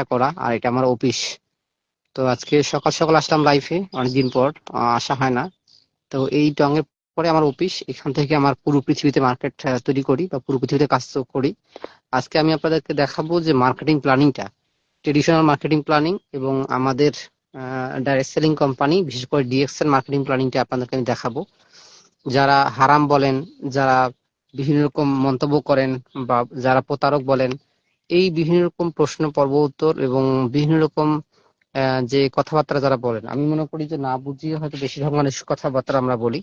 করা, আর এটা আমার অফিস। তো আজকে সকাল সকাল আসলাম লাইফে, অনেকদিন পর আসা হয় না। তো এই টঙের পরে আমার অফিস, এখান থেকে আমার পুরো পৃথিবীতে মার্কেট তৈরি করি বা পুরো পৃথিবীতে কাজ করি। আজকে আমি আপনাদেরকে দেখাবো যে মার্কেটিং প্ল্যানিংটা, ট্রেডিশনাল মার্কেটিং প্ল্যানিং এবং আমাদের ডাইরেক্ট সেলিং কোম্পানি, বিশেষ করে ডিএক্সএল মার্কেটিং প্ল্যানিংটা আপনাদেরকে আমি দেখাবো। যারা হারাম বলেন, যারা বিভিন্ন রকম মন্তব্য করেন, বা যারা প্রতারক বলেন, এই বিভিন্ন রকম প্রশ্ন পর্ব উত্তর এবং বিভিন্ন রকম যে কথাবার্তা যারা বলেন, আমি মনে করি যে না বুঝিয়ে হয়তো বেশিরভাগ মানুষ কথাবার্তা আমরা বলি।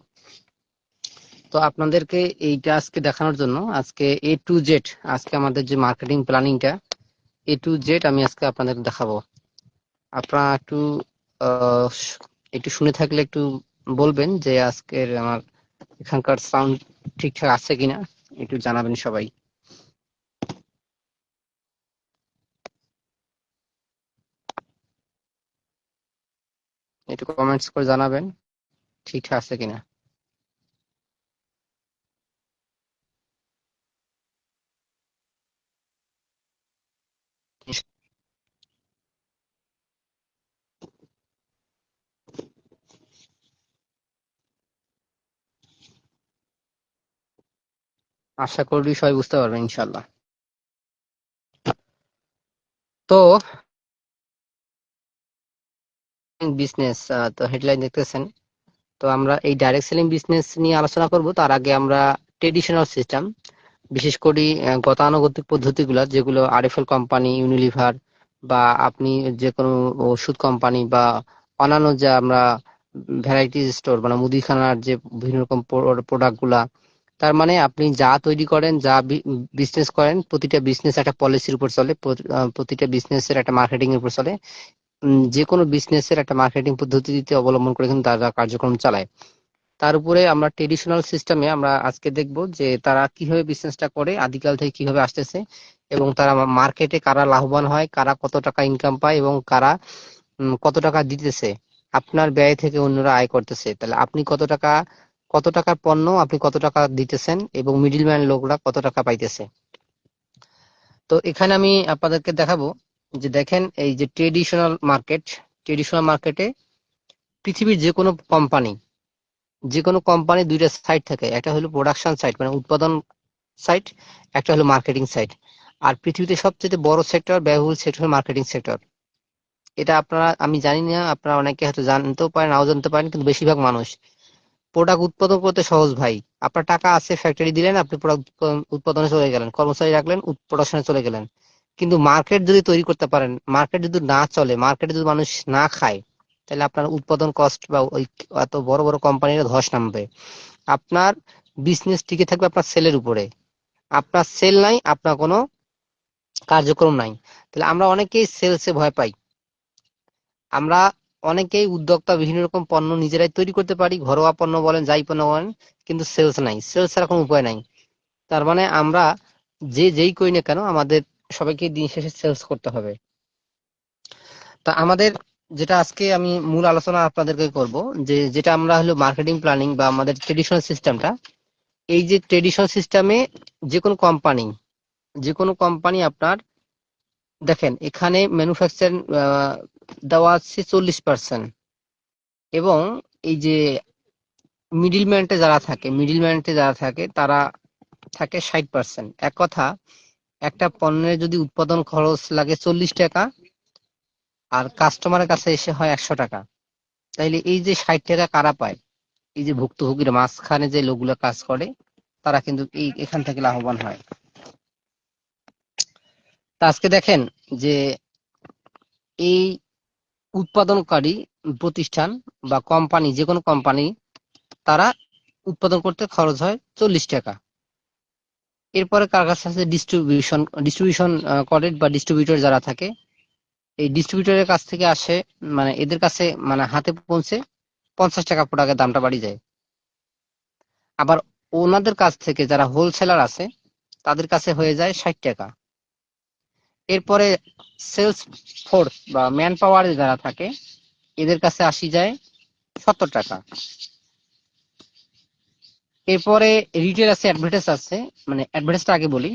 তো আপনাদেরকে এইটা আজকে দেখানোর জন্য আজকে এ টু জেড, আজকে আমাদের যে মার্কেটিং প্ল্যানিংটা এ টু জেড আমি আজকে আপনাদের দেখাবো। আপনারা একটু শুনে থাকলে একটু বলবেন যে আজকের আমার এখানকার সাউন্ড ঠিকঠাক আছে কিনা, একটু জানাবেন সবাই, একটু কমেন্টস করে জানাবেন ঠিকঠাক আছে কিনা। আশা করি সবাই বুঝতে পারবেন ইনশাল্লাহ। তো বিজনেস, তো হেডলাইন দেখতেছেন। তো আমরা এই ডাইরেক্ট সেলিং বিজনেস নিয়ে আলোচনা করব, তার আগে আমরা ট্রেডিশনাল সিস্টেম, বিশেষ করে গতানুগতিক পদ্ধতিগুলো, যেগুলো আরএফএল কোম্পানি, ইউনিলিভার, বা আপনি যে কোনো ওষুধ কোম্পানি বা অন্যান্য যে আমরা ভ্যারাইটি স্টোর মানে মুদিখানার যে বিভিন্ন রকম প্রোডাক্ট গুলা, তার মানে আপনি যা তৈরি করেন, যা বিজনেস করেন, প্রতিটা বিজনেস একটা পলিসির উপর চলে, প্রতিটা বিজনেসের একটা মার্কেটিং এর উপর চলে। যে কোনো বিজনেসের একটা মার্কেটিং পদ্ধতিতে অবলম্বন করে কিন্তু তারা কার্যক্রম চালায়। তার উপরে আমরা ট্রেডিশনাল সিস্টেমে আমরা আজকে দেখব যে তারা কিভাবে বিজনেসটা করে, আদিকাল থেকে কিভাবে আসতেছে, এবং তারা মার্কেটে কারা লাভবান হয়, কারা কত টাকা ইনকাম পায়, এবং কারা কত টাকা দিতেছে। আপনার ব্যয় থেকে অন্যরা আয় করতেছে, তাহলে আপনি কত টাকার পণ্য আপনি কত টাকা দিতেছেন, এবং মিডিলম্যান লোকরা কত টাকা পাইতেছে। তো এখানে আমি আপনাদেরকে দেখাবো যে দেখেন, এই যে ট্রেডিশনাল মার্কেটে পৃথিবীর যে কোনো কোম্পানি দুইটা সাইড থাকে, একটা হলো প্রোডাকশন সাইড মানে উৎপাদন সাইড, একটা হলো মার্কেটিং সাইড। আর পৃথিবীতে সবচেয়ে বড় সেক্টর, ব্যয়বহুল সেক্টর হলো মার্কেটিং সেক্টর। এটা আপনারা, আমি জানি না, আপনারা অনেকে হয়তো জানতেও পারেন, নাও জানতে পারেন, কিন্তু বেশিরভাগ মানুষ, প্রোডাক্ট উৎপাদন করতে সহজ ভাই। আপনার টাকা আছে, ফ্যাক্টরি দিলেন, আপনি প্রোডাক্ট উৎপাদনে চলে গেলেন, কর্মচারী রাখলেন, প্রোডাকশনে চলে গেলেন। কিন্তু মার্কেট যদি তৈরি করতে পারেন, মার্কেট যদি না চলে, মার্কেটে যদি মানুষ না খায়, তাহলে আপনার উৎপাদন কস্ট বা ওই এত বড় বড় কোম্পানির ধস নামবে। আপনার বিজনেস টিকে থাকবে আপনার সেলের উপরে। আপনার সেল নাই, আপনার কোনো কার্যক্রম নাই। তাহলে আমরা অনেকেই সেলসে ভয় পাই। আমরা অনেকেই উদ্যোক্তা, বিভিন্ন রকম পণ্য নিজেরাই তৈরি করতে পারি, ঘরোয়া পণ্য বলেন, যাই পণ্য বলেন, কিন্তু সেলস নাই, সেলস ছাড়া কোনো উপায় নাই। তার মানে আমরা যেই করি না কেন, আমাদের সবাইকে দিন শেষে সেলস করতে হবে। তা আমাদের যেটা আজকে আমি মূল আলোচনা আপনাদেরকে করব, যে যেটা আমরা হলো মার্কেটিং প্ল্যানিং বা আমাদের ট্রেডিশনাল সিস্টেমটা। এই যে ট্রেডিশনাল সিস্টেমে যে কোনো কোম্পানি আপনার দেখেন, এখানে ম্যানুফ্যাকচার দেওয়া আছে 40%, এবং এই যে মিডিলম্যানটে যারা থাকে তারা থাকে 60%। এক কথা, একটা পণ্যের যদি উৎপাদন খরচ লাগে 40 টাকা, আর কাস্টমারের কাছে এসে হয় 100 টাকা, তাইলে এই যে 60 টাকা কারা পায়? এই যে ভুক্তভোগীর মাঝখানে যে লোকগুলো কাজ করে, তারা কিন্তু এখান থেকে লাভবান হয়। তা আজকে দেখেন যে এই উৎপাদনকারী প্রতিষ্ঠান বা কোম্পানি, যে কোনো কোম্পানি, তারা উৎপাদন করতে খরচ হয় 40 টাকা। এরপরে কার কাছে আছে? ডিস্ট্রিবিউশন করে বা ডিস্ট্রিবিউটর যারা থাকে, এই ডিস্ট্রিবিউটরের কাছ থেকে আসে, মানে এদের কাছে মানে হাতে পৌঁছে 50 টাকা প্রোডাক্টের দামটা বাড়ি যায়। আবার ওনাদের কাছ থেকে যারা হোলসেলার আছে, তাদের কাছে হয়ে যায় 60 টাকা। এরপরে সেলস ফোর্স বা ম্যান পাওয়ার যারা থাকে, এদের কাছে আসি যায় 70 টাকা। এরপরে রিটেল আছে, অ্যাডভার্টাইজ আছে। মানে অ্যাডভার্টাইজটা আগে বলি।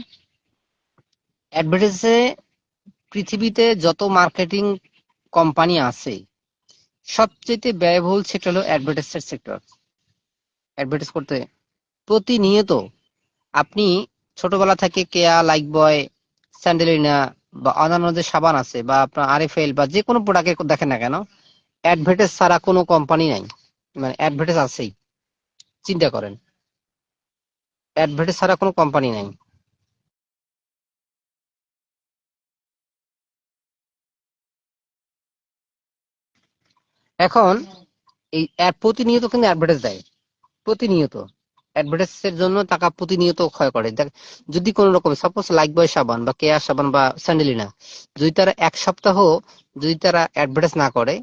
অ্যাডভার্টাইজে পৃথিবীতে যত মার্কেটিং কোম্পানি আছে সবচেয়ে ব্যয়বহুল সেক্টর হলো অ্যাডভার্টাইজের সেক্টর। অ্যাডভার্টাইজ করতে প্রতিনিয়ত আপনি ছোটবেলা থেকে কেয়া, লাইক বয়, স্যান্ডেলিনা বা অন্যান্য যে সাবান আছে বা আপনার আরএফএল বা যে কোনো প্রোডাক্টে দেখেন না কেন, অ্যাডভার্টাইজ ছাড়া কোনো কোম্পানি নাই, মানে অ্যাডভার্টাইজ আছেই। চিন্তা করেন, অ্যাডভার্টাইজ ছাড়া কোনো কোম্পানি নাই। এখন এই প্রতিনিয়ত কিন্তু অ্যাডভার্টাইজ দেয়, প্রতিনিয়ত অ্যাডভার্টাইজের জন্য টাকা প্রতিনিয়ত ক্ষয় করে। যদি কোনো রকম সাপোজ লাইক বয় সাবান বা কেয়া সাবান বা স্যান্ডেলিনা, যদি তারা এক সপ্তাহ যদি তারা অ্যাডভার্টাইজ না করে,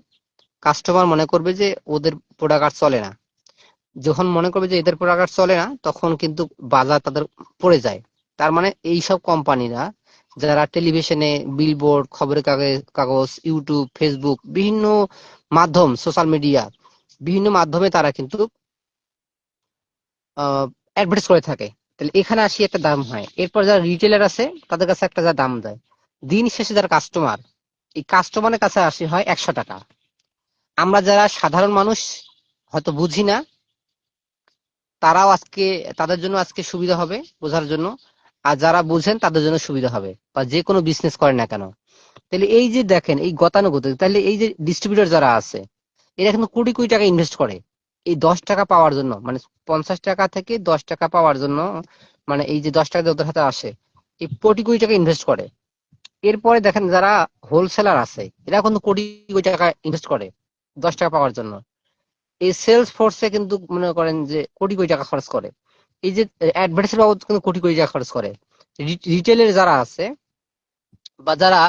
কাস্টমার মনে করবে যে ওদের প্রোডাক্ট আর চলে না। যখন মনে করবে যে এদের প্রোডাক্ট আর চলে না, তখন কিন্তু বাজার তাদের পড়ে যায়। তার মানে এইসব কোম্পানিরা যারা টেলিভিশনে, বিলবোর্ড, খবরের কাগজ, ইউটিউব, ফেসবুক, বিভিন্ন মাধ্যম, সোশ্যাল মিডিয়া, বিভিন্ন মাধ্যমে তারা কিন্তু অ্যাডভার্টাইজ করে থাকে। তাহলে এখানে আসি একটা দাম হয়। এরপর যারা রিটেলার আছে তাদের কাছে একটা যা দাম দেয়, দিন শেষে যারা কাস্টমার, এই কাস্টমারের কাছে আসি হয় 100 টাকা। আমরা যারা সাধারণ মানুষ হয়তো বুঝি না, তারাও আজকে, তাদের জন্য আজকে সুবিধা হবে বোঝার জন্য। আর যারা বুঝেন তাদের জন্য সুবিধা হবে, বা যে কোনো বিজনেস করেন না কেন। তাহলে এই যে দেখেন এই গতানুগতিক, তাহলে এই যে ডিস্ট্রিবিউটর যারা আছে এরা কিন্তু কোটি কোটি টাকা ইনভেস্ট করে এই 10 টাকা পাওয়ার জন্য, মানে 50 টাকা থেকে 10 টাকা পাওয়ার জন্য। মানে এই যে 10 টাকা ওদের হাতে আসে, এই কোটি কোটি টাকা ইনভেস্ট করে। এরপরে দেখেন যারা হোলসেলার আছে এরা কিন্তু কোটি কোটি টাকা ইনভেস্ট করে 10 টাকা পাওয়ার জন্য। এই সেলস ফোর্সে কিন্তু মনে করেন যে কোটি কোটি টাকা খরচ করে। এই যে অ্যাডভার্টাইজের বাবদ কিন্তু কোটি কোটি টাকা খরচ করে। রিটেলের যারা আছে বা যারা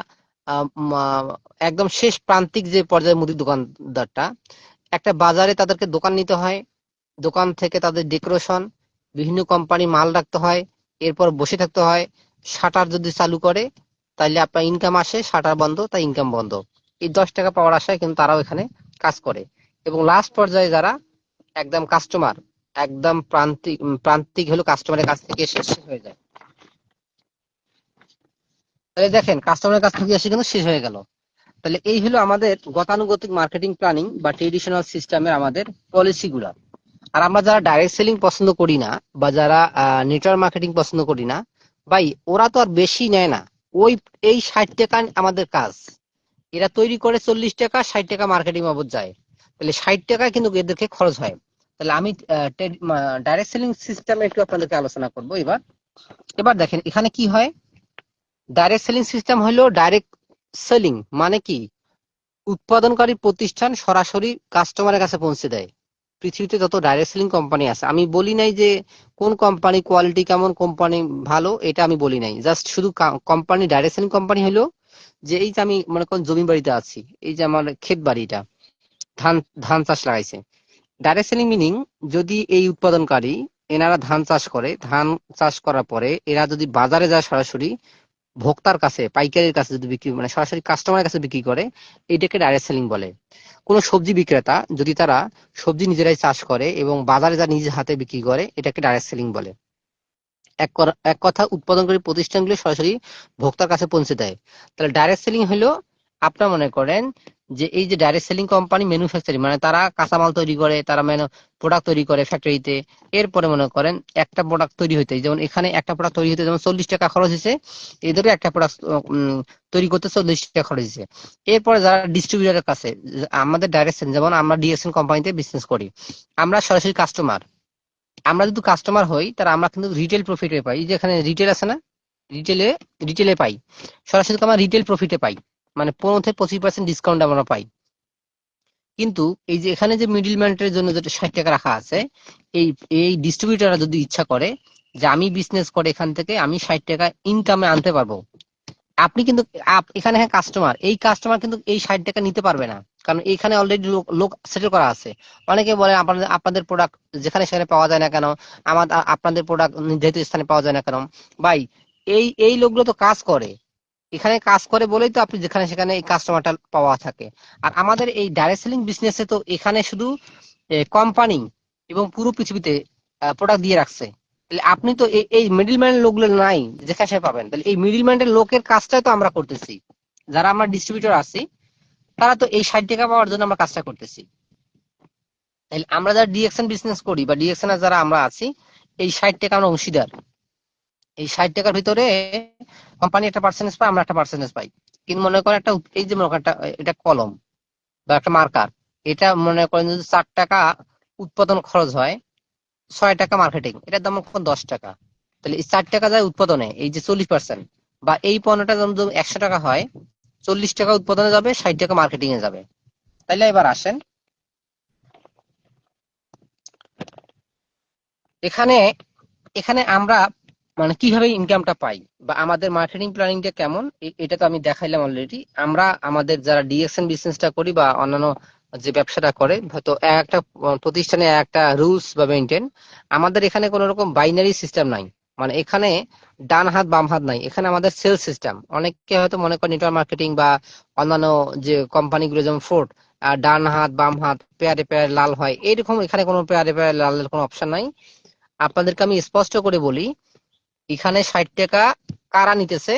একদম শেষ প্রান্তিক যে পর্যায়ে মুদির দোকানদারটা, একটা বাজারে তাদেরকে দোকান নিতে হয়, দোকান থেকে তাদের ডেকোরেশন, বিভিন্ন কোম্পানি মাল রাখতে হয়, এরপর বসে থাকতে হয়। শাটার যদি চালু করে তাইলে আপনার ইনকাম আসে, শাটার বন্ধ তাই ইনকাম বন্ধ। এই 10 টাকা পাওয়ার আশায় কিন্তু তারাও এখানে কাজ করে। এবং লাস্ট পর্যায়ে যারা একদম কাস্টমার, একদম প্রান্তিক প্রান্তিক হলো কাস্টমারের কাছ থেকে শেষ হয়ে যায়। তাহলে দেখেন কাস্টমারের কাছ থেকে এসে কিন্তু শেষ হয়ে গেল। তাহলে এই হলো আমাদের গতানুগতিক মার্কেটিং প্ল্যানিং বা ট্রেডিশনাল সিস্টেমের আমাদের পলিসি গুলা। আর আমরা যারা ডাইরেক্ট সেলিং পছন্দ করি না বা যারা নেটওয়ার্ক মার্কেটিং পছন্দ করি না, ভাই ওরা তো আর বেশি নেয় না। ওই এই 60 টাকা আমাদের কাজ, এরা তৈরি করে 40 টাকা, 60 টাকা মার্কেটিং বাবদ যায়। তাহলে 60 টাকা কিন্তু এদেরকে খরচ হয়। তাহলে আমি ডাইরেক্ট সেলিং সিস্টেমে একটু আপনাদেরকে আলোচনা করব এবার। এবার দেখেন এখানে কি হয়। ডাইরেক্ট সেলিং সিস্টেম হলো ডাইরেক্ট সেলিং, মানে কি, উৎপাদনকারী প্রতিষ্ঠান সরাসরি কাস্টমারের কাছে পৌঁছে দেয়। পৃথিবীতে যত ডাইরেক্ট সেলিং কোম্পানি আছে, আমি বলি নাই যে কোন কোম্পানি কোয়ালিটি কেমন, কোম্পানি ভালো, এটা আমি বলি নাই। জাস্ট শুধু কোম্পানি, ডাইরেক্ট সেলিং কোম্পানি হলো যে এই যে আমি মনে করেন জমি বাড়িতে আছি, এই যে আমার ক্ষেত বাড়িটা, ধান ধান চাষ লাগাইছে। ডাইরেক্ট সেলিং মিনিং, যদি এই উৎপাদনকারী এনারা ধান চাষ করে, ধান চাষ করার পরে এরা যদি বাজারে যায় সরাসরি ভোক্তার কাছে, পাইকারির কাছে যদি বিক্রি, মানে সরাসরি কাস্টমারের কাছে বিক্রি করে, এটাকে ডাইরেক্ট সেলিং বলে। কোন সবজি বিক্রেতা যদি তারা সবজি নিজেরাই চাষ করে এবং বাজারে যা নিজের হাতে বিক্রি করে, এটাকে ডাইরেক্ট সেলিং বলে। এক কথা উৎপাদনকারী প্রতিষ্ঠানগুলো সরাসরি ভোক্তার কাছে পৌঁছে দেয়। তাহলে ডাইরেক্ট সেলিং হলো, আপনার মনে করেন যে এই যে ডাইরেক্ট সেলিং কোম্পানি ম্যানুফ্যাকচারিং, মানে তারা কাঁচামাল তৈরি করে, তারা প্রোডাক্ট তৈরি করে ফ্যাক্টরিতে। এরপরে মনে করেন একটা প্রোডাক্ট তৈরি হইতে, যেমন এখানে একটা প্রোডাক্ট তৈরি হতে যেমন 40 টাকা খরচ হয়েছে, এদেরও একটা প্রোডাক্ট তৈরি করতে 40 টাকা খরচ হয়েছে। এরপরে যারা ডিস্ট্রিবিউটারের কাছে, আমাদের ডাইরেক্ট সেলিং, যেমন আমরা ডিএসএন কোম্পানিতে বিজনেস করি, আমরা সরাসরি কাস্টমার। আমরা যদি কাস্টমার হই তাহলে আমরা কিন্তু রিটেল প্রফিটে পাই। এই যে এখানে রিটেল আছে না, রিটেলে রিটেলে পাই, সরাসরি আমরা রিটেল প্রফিটে পাই, মানে 15 থেকে 25% ডিসকাউন্ট আমরা পাই। কিন্তু এই যে এখানে যে মিডিল ম্যানের জন্য যেটা 60 টাকা রাখা আছে, এই এই ডিস্ট্রিবিউটাররা যদি ইচ্ছা করে যে আমি বিজনেস করে এখান থেকে আমি 60 টাকা ইনকামে আনতে পারবো, আপনি কিন্তু এখানে হ্যাঁ কাস্টমার, এই কাস্টমার কিন্তু এই 60 টাকা নিতে পারবে না, কারণ এখানে অলরেডি লোক সেটেল করা আছে। অনেকে বলে আপনাদের আপনাদের প্রোডাক্ট যেখানে সেখানে পাওয়া যায় না কেন, আপনাদের প্রোডাক্ট নির্ধারিত স্থানে পাওয়া যায় না কেন। ভাই এই এই লোকগুলো তো কাজ করে, এখানে কাজ করে বলেই তো আপনি যেখানে সেখানে এই কাস্টমারটা পাওয়া থাকে। আর আমাদের এই ডাইরেক্ট সেলিং বিজনেসে তো এখানে শুধু কোম্পানি এবং পুরো পৃথিবীতে প্রোডাক্ট দিয়ে রাখছে। তাহলে আপনি তো এই মিডল ম্যানের লোকগুলো নাই যেখানে সে পাবেন, তাহলে এই মিডল ম্যানের লোকের কাজটাই তো আমরা করতেছি। যারা আমরা ডিস্ট্রিবিউটর আছি তারা তো এই 60 টাকা পাওয়ার জন্য আমরা কাজটা করতেছি। তাহলে আমরা যারা ডিএকশন বিজনেস করি বা ডিএকশন যারা আমরা আছি, এই 60 টাকা আমরা অংশীদার। এই 60 টাকার ভিতরে কোম্পানি একটা পার্সেন্টেজ পায়, আমরা একটা পার্সেন্টেজ পাই। কিন্তু মনে করেন একটা এই যে মনে করেন এটা কলম বা একটা মার্কার, এটা মনে করেন যদি 4 টাকা উৎপাদন খরচ হয়, 6 টাকা মার্কেটিং, এটার দাম কখন 10 টাকা। তাহলে এই 4 টাকা যায় উৎপাদনে, এই যে 40%, বা এই পণ্যটা যদি 100 টাকা হয়, 40 টাকা উৎপাদনে যাবে, 60 টাকা মার্কেটিং এ যাবে। তাইলে এবার আসেন এখানে, এখানে আমরা মানে কিভাবে ইনকামটা পাই বা আমাদের মার্কেটিং প্ল্যানিংটা কেমন, এটা তো আমি দেখাইলাম অলরেডি। আমরা আমাদের যারা ডিএকশন বিজনেসটা করি বা অন্যান্য যে ব্যবসাটা করে, হয়তো একটা প্রতিষ্ঠানে একটা রুলস বা মেনটেন, আমাদের এখানে কোনো রকম বাইনারি সিস্টেম নাই। মানে এখানে ডান হাত বাম হাত নাই, এখানে আমাদের সেলস সিস্টেম। অনেকে হয়তো মনে করেন নেটওয়ার্ক মার্কেটিং বা অন্যান্য যে কোম্পানিগুলো যেমন ফোর্ড, ডান হাত বাম হাত পেয়ারে পেয়ারে লাল হয়, এরকম এখানে কোনো পেয়ারে পেয়ারে লালের কোনো অপশন নাই। আপনাদেরকে আমি স্পষ্ট করে বলি, এখানে 60 টাকা কারা নিতেছে?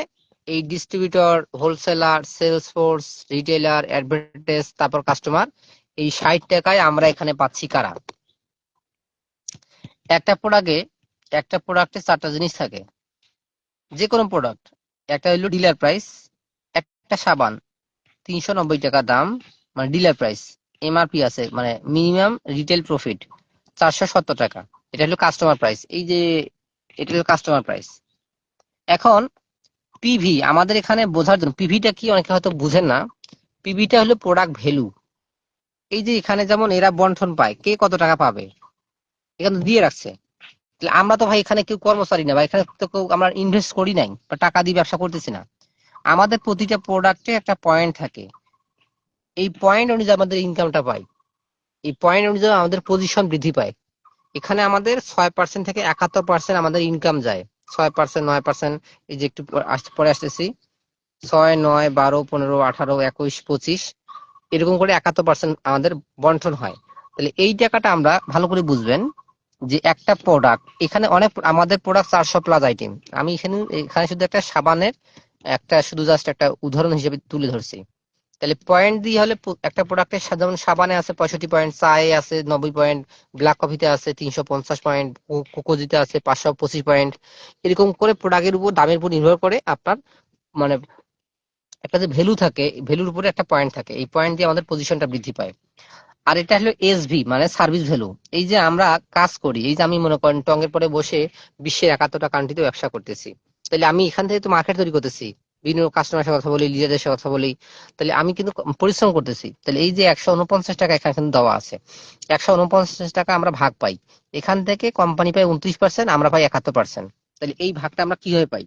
এই distributor, wholesaler, sales force, retailer, advertise, তারপর কাস্টমার। এই 60 টাকায় আমরা এখানে পাচ্ছি কারা? একটা প্রোডাক্টে, একটা প্রোডাক্টে 4টা জিনিস থাকে, যে কোনো প্রোডাক্ট। একটা হলো ডিলার প্রাইস, একটা সাবান 390 টাকা দাম, মানে ডিলার প্রাইস। এমআরপি আছে, মানে মিনিমাম রিটেল প্রফিট 470 টাকা, এটা হলো কাস্টমার প্রাইস। এই যে এটা হলো কাস্টমার প্রাইস। এখন পিভি আমাদের এখানে বোঝার জন্য, পিভিটা কি অনেকে হয়তো বুঝেন না। পিভিটা হলো প্রোডাক্ট ভ্যালু। এই যে এখানে যেমন এরা বন্টন পায়, কে কত টাকা পাবে, এখানে দিয়ে রাখছে। তাহলে আমরা তো ভাই এখানে কেউ কর্মচারী না, বা এখানে তো কেউ আমরা ইনভেস্ট করি নাই বা টাকা দিয়ে ব্যবসা করতেছি না। আমাদের প্রতিটা প্রোডাক্টে একটা পয়েন্ট থাকে, এই পয়েন্ট অনুযায়ী আমাদের ইনকামটা পাই। এই পয়েন্ট অনুযায়ী আমাদের পজিশন বৃদ্ধি পায়। এখানে আমাদের 6% থেকে 71% আমাদের ইনকাম যায়। 6%, 9%, এই যে একটু পরে আসতেছি, 6, 9, 12, 15, 18, 21, 25, এরকম করে 71% আমাদের বন্টন হয়। তাহলে এই টাকাটা আমরা ভালো করে বুঝবেন যে একটা প্রোডাক্ট, এখানে অনেক আমাদের প্রোডাক্ট 400+ আইটেম। আমি এখানে এখানে শুধু একটা সাবানের একটা শুধু জাস্ট একটা উদাহরণ হিসেবে তুলে ধরছি। তাহলে পয়েন্ট দিয়ে হলে একটা প্রোডাক্টের যেমন সাবানে আছে 65 পয়েন্ট, চায়ে আছে 90 পয়েন্ট, ব্ল্যাক কফিতে আছে 350 পয়েন্ট, কোকোজিতে আছে 525 পয়েন্ট। এরকম করে প্রোডাক্টের উপর দামের উপর নির্ভর করে আপনার মানে একটা যে ভ্যালু থাকে, ভ্যালুর উপরে একটা পয়েন্ট থাকে, এই পয়েন্ট দিয়ে আমাদের পজিশনটা বৃদ্ধি পায়। আর এটা হলো এসভি, মানে সার্ভিস ভ্যালু। এই যে আমরা কাজ করি, এই যে আমি মনে করেন টঙ্গের পরে বসে বিশ্বের 71টা কান্ট্রিতে ব্যবসা করতেছি, তাহলে আমি এখান থেকে তো মার্কেট তৈরি করতেছি, বিভিন্ন কাস্টমারের সাথে কথা বলি, লিডারদের সাথে কথা বলি, তাহলে আমি কিন্তু পরিশ্রম করতেছি। তাহলে এই যে 149 টাকা এখানে কিন্তু দেওয়া আছে, 149 টাকা আমরা ভাগ পাই। এখান থেকে কোম্পানি পায় 29%, আমরা পাই 71%। তাহলে এই ভাগটা আমরা কিভাবে পাই?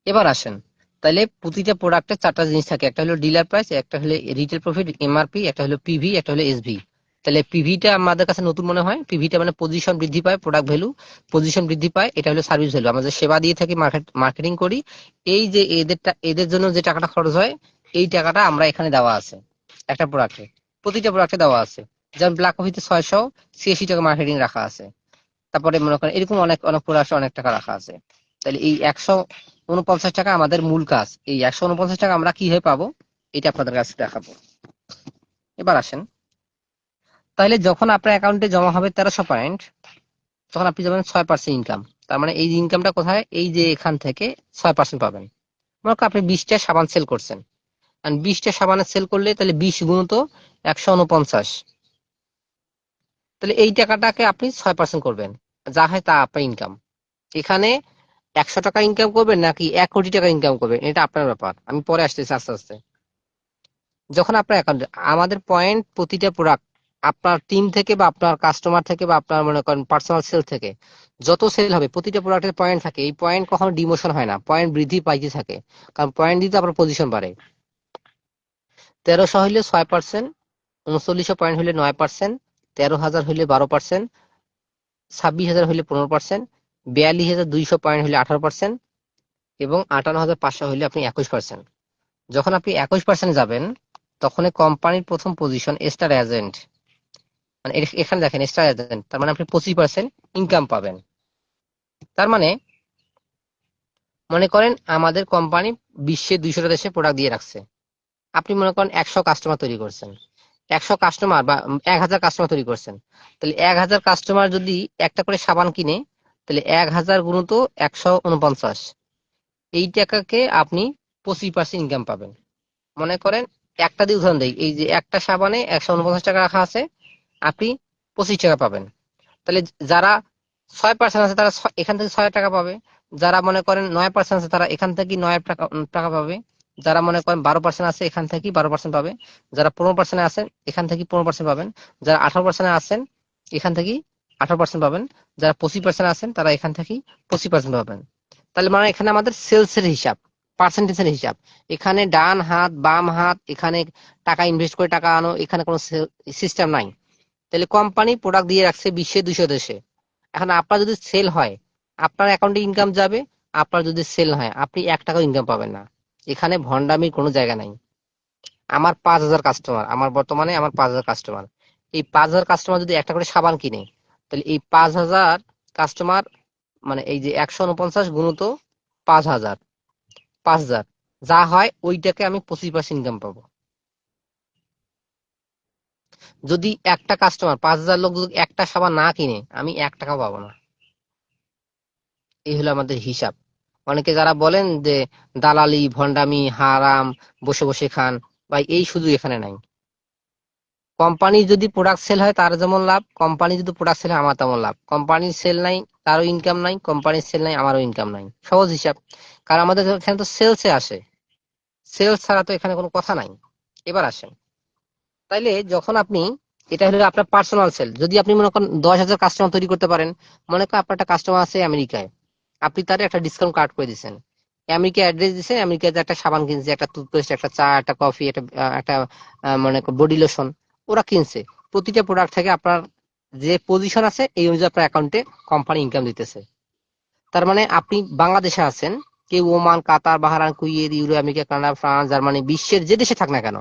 এবার আসেন, তাহলে প্রতিটা প্রোডাক্টের 4টা জিনিস থাকে, একটা হলো ডিলার প্রাইস, একটা হলো রিটেল প্রফিট এমআরপি, একটা হলো পিভি, একটা হলো এসভি। তাহলে পিভিটা আমাদের কাছে নতুন মনে হয়, পিভিটা মানে পজিশন বৃদ্ধি পায়, প্রোডাক্ট ভ্যালু পজিশন বৃদ্ধি পায়। এটা হলো সার্ভিস ভ্যালু, আমাদের সেবা দিয়ে থাকি, মার্কেটিং করি। এই যে এদের জন্য যে টাকাটা খরচ হয়, এই টাকাটা আমরা এখানে দেওয়া আছে একটা প্রোডাক্টে, প্রতিটা প্রোডাক্টে দেওয়া আছে। যেমন ব্ল্যাক কফিতে 686 টাকা মার্কেটিং রাখা আছে। তারপরে মনে করেন এরকম অনেক অনেক প্রোডাক্টে অনেক টাকা রাখা আছে। তাহলে এই 149 টাকা আমাদের মূল কাজ। এই 149 টাকা আমরা কিভাবে পাবো, এটা আপনাদের কাছে দেখাবো। এবার আসেন, তাহলে যখন আপনার অ্যাকাউন্টে জমা হবে 1300 পয়েন্ট, তখন আপনি যাবেন 6% ইনকাম। তার মানে এই ইনকামটা কোথায়? এই যে এখান থেকে 6% পাবেন। মনে করেন আপনি 20টা সাবান সেল করছেন, আর 20টা সাবানের সেল করলে তাহলে 20 গুণিত 149, তাহলে এই টাকাটাকে আপনি 6% করবেন, যা হয় তা আপনার ইনকাম। এখানে 100 টাকা ইনকাম করবেন নাকি 1 কোটি টাকা ইনকাম করবেন, এটা আপনার ব্যাপার, আমি পরে আসতেছি আস্তে আস্তে। যখন আপনার অ্যাকাউন্টে আমাদের পয়েন্ট, প্রতিটা প্রোডাক্ট আপনার টিম থেকে বা আপনার কাস্টমার থেকে বা আপনার মনে করেন পার্সোনাল সেল থেকে যত সেল হবে, প্রতিটা প্রোডাক্টের পয়েন্ট থাকে। এই পয়েন্ট কখনো ডিমোশন হয় না, পয়েন্ট বৃদ্ধি পাইতে থাকে, কারণ পয়েন্ট দিতে আপনার পজিশন বাড়ে। 1300 হইলে 6%, 3900 পয়েন্ট হইলে 9%, 13,000 হইলে 12%, 26,000 হইলে 15%, 42,200 পয়েন্ট হইলে 18%, এবং 58,500 হইলে আপনি 21%। যখন আপনি 21% যাবেন, তখন কোম্পানির প্রথম পজিশন স্টার এজেন্ট, মানে এখানে দেখেন স্টার এজেন্ট, তার মানে আপনি 25% ইনকাম পাবেন। তার মানে মনে করেন আমাদের কোম্পানি বিশ্বের 200টা দেশে প্রোডাক্ট দিয়ে রাখছে। আপনি মনে করেন 100 কাস্টমার তৈরি করছেন, 100 কাস্টমার বা 1000 কাস্টমার তৈরি করছেন। তাহলে 1000 কাস্টমার যদি একটা করে সাবান কিনে, তাহলে 1000 গুণিত 149, এই টাকাকে আপনি 25% ইনকাম পাবেন। মনে করেন একটা দিয়ে উদাহরণ দেই, এই যে একটা সাবানে 149 টাকা রাখা আছে, আপনি 25 টাকা পাবেন। তাহলে যারা 6% আছে তারা এখান থেকে 6 টাকা পাবে। যারা মনে করেন 9% আছে তারা এখান থেকে 9 টাকা টাকা পাবে। যারা মনে করেন 12% আছে এখান থেকে 12% পাবে। যারা 15% আছেন এখান থেকে 15% পাবেন। যারা 18% আছেন এখান থেকে 18% পাবেন। যারা 25% আছেন তারা এখান থেকে 25% পাবেন। তাহলে মানে এখানে আমাদের সেলস এর হিসাব, পার্সেন্টেজের হিসাব। এখানে ডান হাত বাম হাত, এখানে টাকা ইনভেস্ট করে টাকা আনো, এখানে কোনো সিস্টেম নাই। তাহলে কোম্পানি প্রোডাক্ট দিয়ে রাখছে বিশ্বের 200 দেশে। এখন আপনার যদি সেল হয় আপনার অ্যাকাউন্টে ইনকাম যাবে, আপনার যদি সেল হয় আপনি 1 টাকা ইনকাম পাবেন না। এখানে ভন্ডামির কোনো জায়গা নাই। আমার 5000 কাস্টমার, আমার বর্তমানে আমার 5000 কাস্টমার, এই 5000 কাস্টমার যদি একটা করে সাবান কিনে, তাহলে এই 5000 কাস্টমার মানে এই যে 149 গুণিত 5000, 5000 যা হয় ওইটাকে আমি 25% ইনকাম পাবো। যদি একটা কাস্টমার 5000 লোক যদি একটা সাবান না কিনে, আমি 1 টাকা পাবো না। এই হলো আমাদের হিসাব। অনেকে যারা বলেন যে দালালি ভন্ডামি হারাম, বসে বসে খান, ভাই এই শুধু এখানে নাই। কোম্পানি যদি প্রোডাক্ট সেল হয় তার যেমন লাভ, কোম্পানি যদি প্রোডাক্ট সেল হয় আমার তেমন লাভ। কোম্পানির সেল নাই তারও ইনকাম নাই, কোম্পানির সেল নাই আমারও ইনকাম নাই। সহজ হিসাব। কারণ আমাদের এখানে তো সেলসে আসে, সেলস ছাড়া তো এখানে কোনো কথা নাই। এবার আসেন, তাইলে যখন আপনি, এটা হলো আপনার পার্সোনাল সেল। যদি আপনি মনে করেন 10,000 কাস্টমার তৈরি করতে পারেন, মনে করেন আপনার একটা কাস্টমার আছে আমেরিকায়, আপনি তার একটা ডিসকাউন্ট কার্ড করে দিচ্ছেন, আমেরিকা অ্যাড্রেস দিচ্ছেন, আমেরিকাতে একটা সাবান কিনছে, একটা টুথপেস্ট, একটা চা, একটা কফি, একটা মানে বডি লোশন ওরা কিনছে। প্রতিটা প্রোডাক্ট থেকে আপনার যে পজিশন আছে এই অনুযায়ী আপনার অ্যাকাউন্টে কোম্পানি ইনকাম দিতেছে। তার মানে আপনি বাংলাদেশে আছেন, কেউ Oman, Qatar, Bahrain, Kuwait, Euro, America, Canada, France, Germany, বিশ্বের যে দেশে থাক না কেন,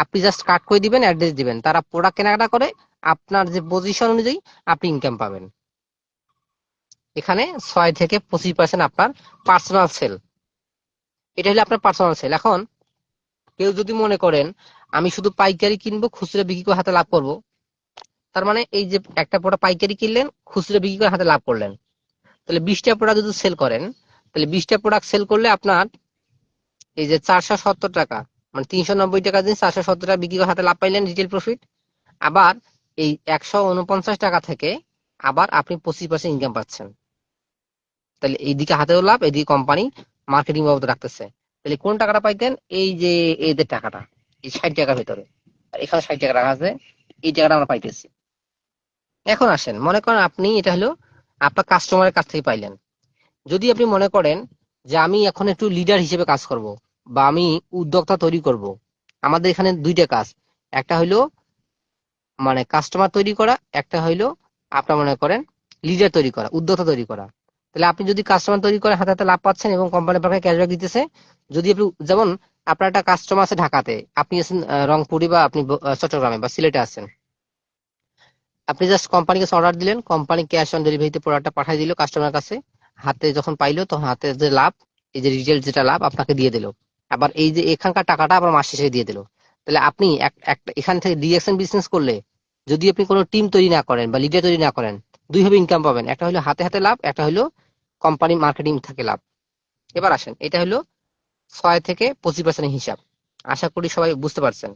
আপনি জাস্ট কার্ড করে দিবেন, অ্যাড্রেস দিবেন, তারা প্রোডাক্ট কেনাকাটা করে, আপনার যে পজিশন অনুযায়ী আপনি ইনকাম পাবেন। এখানে 6 থেকে 25% আপনার পার্সোনাল সেল। এটা হলো আপনার পার্সোনাল সেল। এখন কেউ যদি মনে করেন আমি শুধু পাইকারি কিনবো, খুচরা বিক্রি করে হাতে লাভ করব, তার মানে এই যে একটা প্রোডাক্ট পাইকারি কিনলেন, খুচরা বিক্রি করে হাতে লাভ করলেন, তাহলে 20টা প্রোডাক্ট যদি সেল করেন, তাহলে 20টা প্রোডাক্ট সেল করলে আপনার এই যে 470 টাকা, মানে 390 টাকা দিন 470 টাকা বিক্রি করে হাতে লাভ পাইলেন, রিটেল প্রফিট। আবার এই 149 টাকা থেকে আবার আপনি 25% ইনকাম পাচ্ছেন। তাহলে এইদিকে হাতেও লাভ, এদিকে কোম্পানি মার্কেটিং বাবদ রাখতেছে। তাহলে কোন টাকাটা পাইতেন? এই যে এদের টাকাটা, এই 60 টাকার ভিতরে, আর এখানে 60 টাকা রাখা আছে, এই টাকাটা আমরা পাইতেছি। এখন আসেন, মনে করেন আপনি এটা হলো আপনার কাস্টমারের কাছ থেকে পাইলেন। যদি আপনি মনে করেন যে আমি এখন একটু লিডার হিসেবে কাজ করব, বা আমি উদ্যোক্তা তৈরি করব, আমাদের এখানে দুইটা কাজ, একটা হইলো মানে কাস্টমার তৈরি করা, একটা হইলো আপনার মনে করেন লিডার তৈরি করা, উদ্যোক্তা তৈরি করা। তাহলে আপনি যদি কাস্টমার তৈরি করে হাতে হাতে লাভ পাচ্ছেন এবং কোম্পানি আপনাকে ক্যাশব্যাক দিতেছে, যদি আপনি যেমন আপনার একটা কাস্টমার আছে ঢাকাতে, আপনি আছেন রংপুরে বা আপনি চট্টগ্রামে বা সিলেটে আছেন, আপনি জাস্ট কোম্পানিকে অর্ডার দিলেন, কোম্পানি ক্যাশ অন ডেলিভারিতে প্রোডাক্টটা পাঠিয়ে দিল কাস্টমার কাছে, হাতে যখন পাইলো তখন হাতে যে লাভ, এই যে রিটেল যেটা লাভ আপনাকে দিয়ে দিল, আবার এই যে এখানকার টাকাটা আবার মাস শেষে দিয়ে দিল। তাহলে আপনি একটা এখান থেকে ডিরেকশন বিজনেস করলে, যদি আপনি কোনো টিম তৈরি না করেন বা লিডার তৈরি না করেন, দুইভাবে ইনকাম পাবেন, একটা হলো হাতে হাতে লাভ, একটা হলো কোম্পানি মার্কেটিং থেকে লাভ। এবার আসেন, এটা হলো 6 থেকে 25% হিসাব। আশা করি সবাই বুঝতে পারছেন।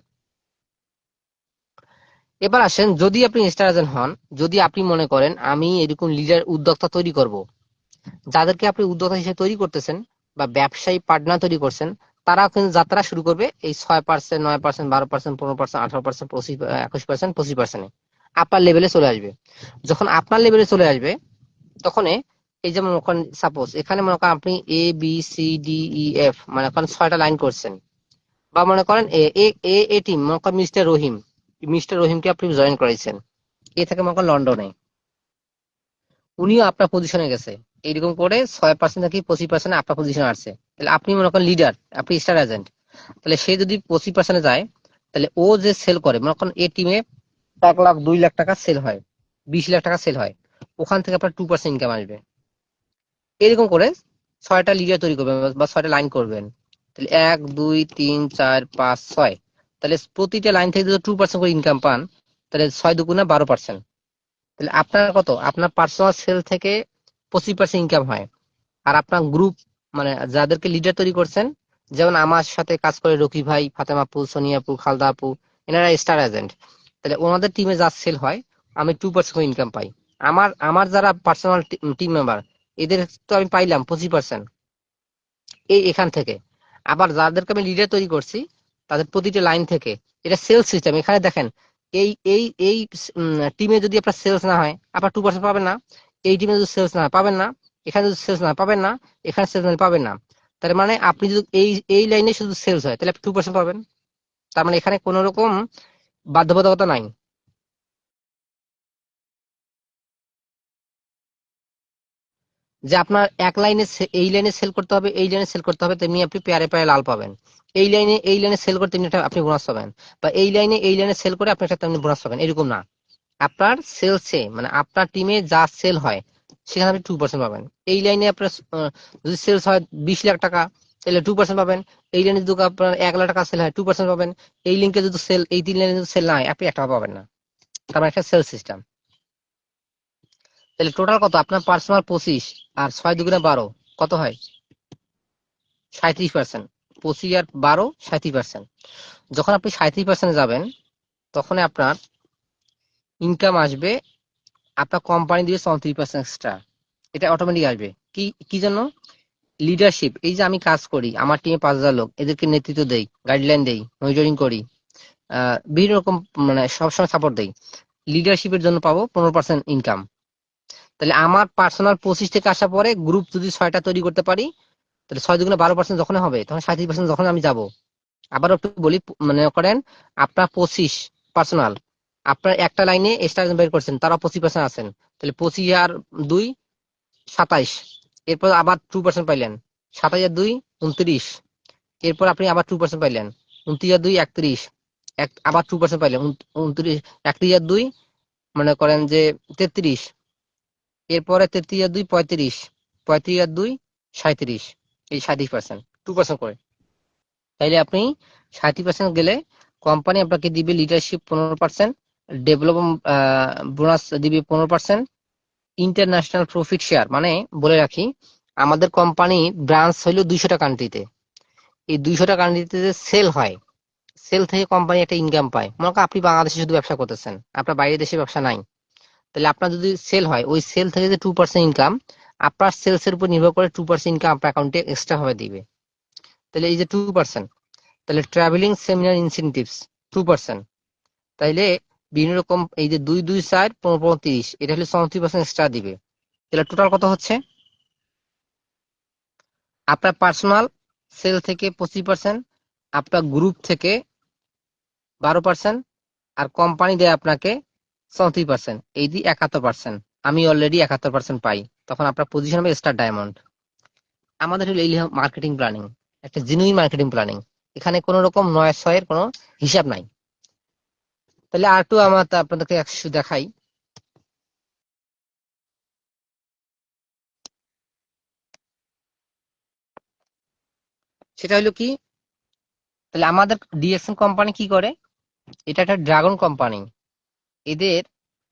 এবার আসেন, যদি আপনি স্টার এজেন্ট হন, যদি আপনি মনে করেন আমি এরকম লিডার উদ্যোক্তা তৈরি করব, যাদেরকে আপনি উদ্যোক্তা হিসেবে তৈরি করতেছেন বা ব্যবসায়ী পার্টনার তৈরি করছেন, তারাও কিন্তু যাত্রা শুরু করবে এই 6%, 9%, 12%, 15%, 18%, 21%, 25% আপনার লেভেলে চলে আসবে। যখন আপনার লেভেলে চলে আসবে, তখন এই যেমন সাপোজ এখানে মনে করেন আপনি ABCDEF মানে ওখানে 6টা লাইন করছেন, বা মনে করেন এ এ এ এ টিম মনে করেন মিস্টার রহিম, মিস্টার রহিমকে আপনি জয়েন করেছেন, এ থাকে মনে করেন লন্ডনে, উনিও আপনার পজিশনে গেছে, এইরকম করে 6% থেকে 25% আপনার পজিশনে আসছে। তাহলে আপনি মনে করেন লিডার, আপনি স্টার এজেন্ট, তাহলে সে যদি 25% যায়, তাহলে ও যে সেল করে মনে করেন এ টিমে 1 লাখ 2 লাখ টাকা সেল হয়, 20 লাখ টাকা সেল হয়, ওখান থেকে আপনার 2% ইনকাম আসবে। এরকম করে 6টা লিডার তৈরি করবেন বা 6টা লাইন করবেন, তাহলে 1 2 3 4 5 6, তাহলে প্রতিটা লাইন থেকে যদি 2% করে ইনকাম পান, তাহলে 6 দুগুণে 12%। তাহলে আপনার কত, আপনার পার্সোনাল সেল থেকে 25% ইনকাম হয়। আর আপনার গ্রুপ মানে যাদেরকে লিডার তৈরি করছেন, যেমন আমার সাথে কাজ করে রকি ভাই, ফাতেমা আপু, সোনিয়া আপু, খালদা আপু, এনারা স্টার এজেন্ট, তাহলে ওনাদের টিমে যা সেল হয় আমি 2% ইনকাম পাই। আমার আমার যারা পার্সোনাল টিম মেম্বার, এদের তো আমি পাইলাম 25% এখান থেকে। আবার যাদেরকে আমি লিডার তৈরি করছি, তাদের প্রতিটা লাইন থেকে, এটা সেলস সিস্টেম। এখানে দেখেন, এই এই এই টিমে যদি আপনার সেলস না হয়, আপনার 2% পাবেন না। এই টিমে যদি সেলস না হয় পাবেন না, এখানে যদি সেলস না হয় পাবেন না, এখানে সেলস না পাবেন না। তার মানে আপনি যদি এই লাইনে শুধু সেলস হয়, তাহলে আপনি 2% পাবেন। তার মানে এখানে কোনো রকম বাধ্যবাধকতা নাই। যে আপনার এক লাইনে এই লাইনে সেল করতে হবে, এই লাইনে সেল করতে হবে, তেমনি আপনি পেয়ারে পেয়ারে লাল পাবেন। এই লাইনে সেল করতে আপনি বোনাস পাবেন, বা এই লাইনে সেল করে আপনি একটা তেমনি বোনাস পাবেন, এরকম না। আপনার সেলসে মানে আপনার টিমে যা সেল হয় সেখানে আপনি 2% পাবেন। এই লাইনে আপনার যদি সেলস হয় 20 লাখ টাকা, তাহলে 2% পাবেন। এই লাইনে যদি আপনার 1 লাখ টাকা সেল হয় 2% পাবেন। এই লিঙ্কে যদি সেল, এই 3 লাইনে যদি সেল না হয়, আপনি 1 টাকা পাবেন না। তার মানে একটা সেল সিস্টেম। তাহলে টোটাল কত আপনার পার্সোনাল 25 আর 6 দুগুণে 12, কত হয়? 37%। 25 আর 12 37%। যখন আপনি 37% যাবেন, তখন আপনার ইনকাম আসবে, আপনার কোম্পানি দিবে 34% এক্সট্রা। এটা অটোমেটিক আসবে। কি কি জন্য? লিডারশিপ। এই যে আমি কাজ করি, আমার টিমে 5,000 লোক, এদেরকে নেতৃত্ব দেই, গাইডলাইন দেই, মনিটরিং করি, বিভিন্ন রকম মানে সবসময় সাপোর্ট দেই। লিডারশিপের জন্য পাবো 15% ইনকাম। তাহলে আমার পার্সোনাল 25 থেকে আসা পরে গ্রুপ যদি 6টা তৈরি করতে পারি, তাহলে 6 দুগুণে 12% যখন হবে, তখন 37% যখন আমি যাব। আবার একটু বলি, মনে করেন আপনার 25 পার্সোনাল, আপনার একটা লাইনে এক্সট্রা বের করছেন, তারা 25% আছেন, তাহলে 25 আর 2 27। এরপর আবার 2% পাইলেন, 27 আর 2 29। এরপর আপনি আবার 2% পাইলেন, 29 আর 2 31। আবার 2% পাইলেন, 29। 31 আর 2 মনে করেন যে 33। এরপরে 33 আর 2 35। 35 আর 2 37। এই 37%, 2% করে। তাইলে আপনি 37% গেলে কোম্পানি আপনাকে দিবে লিডারশিপ 15%, ডেভেলপমেন্ট বোনাস দিবে 15%, ইন্টারন্যাশনাল প্রফিট শেয়ার। মানে বলে রাখি, আমাদের কোম্পানি ব্রাঞ্চ হইলো 200টা কান্ট্রিতে। এই 200টা কান্ট্রিতে যে সেল হয়, সেল থেকে কোম্পানি একটা ইনকাম পায়। মনে করেন আপনি বাংলাদেশে শুধু ব্যবসা করতেছেন, আপনার বাইরের দেশে ব্যবসা নাই, তাহলে আপনার যদি সেল হয়, ওই সেল থেকে যে 2% ইনকাম, আপনার সেলস এর উপর নির্ভর করে 2% ইনকাম আপনার অ্যাকাউন্টে এক্সট্রা ভাবে দিবে। তাহলে এই যে 2%, তাহলে ট্রাভেলিং সেমিনার ইনসেনটিভস 2%। তাইলে বিভিন্ন রকম এই যে 2 2 4 15 15 30, এটা হলে 34% এক্সট্রা দিবে। তাহলে টোটাল কত হচ্ছে? আপনার পার্সোনাল সেল থেকে 25%, আপনার গ্রুপ থেকে 12%, আর কোম্পানি দেয় আপনাকে 34%, এই দিয়ে 71%। আমি অলরেডি 71% পাই, তখন আপনার পজিশন হবে স্টার ডায়মন্ড। আমাদের হলো এই মার্কেটিং প্ল্যানিং, একটা জেনুইন মার্কেটিং প্ল্যানিং। এখানে কোনো রকম নয় ছয়ের কোনো হিসাব নাই। তাহলে আর একটু আমার আপনাদেরকে একটু দেখাই। সেটা হলো কি, তাহলে আমাদের ডিএক্সএন কোম্পানি কি করে? এটা একটা ড্রাগন কোম্পানি। এদের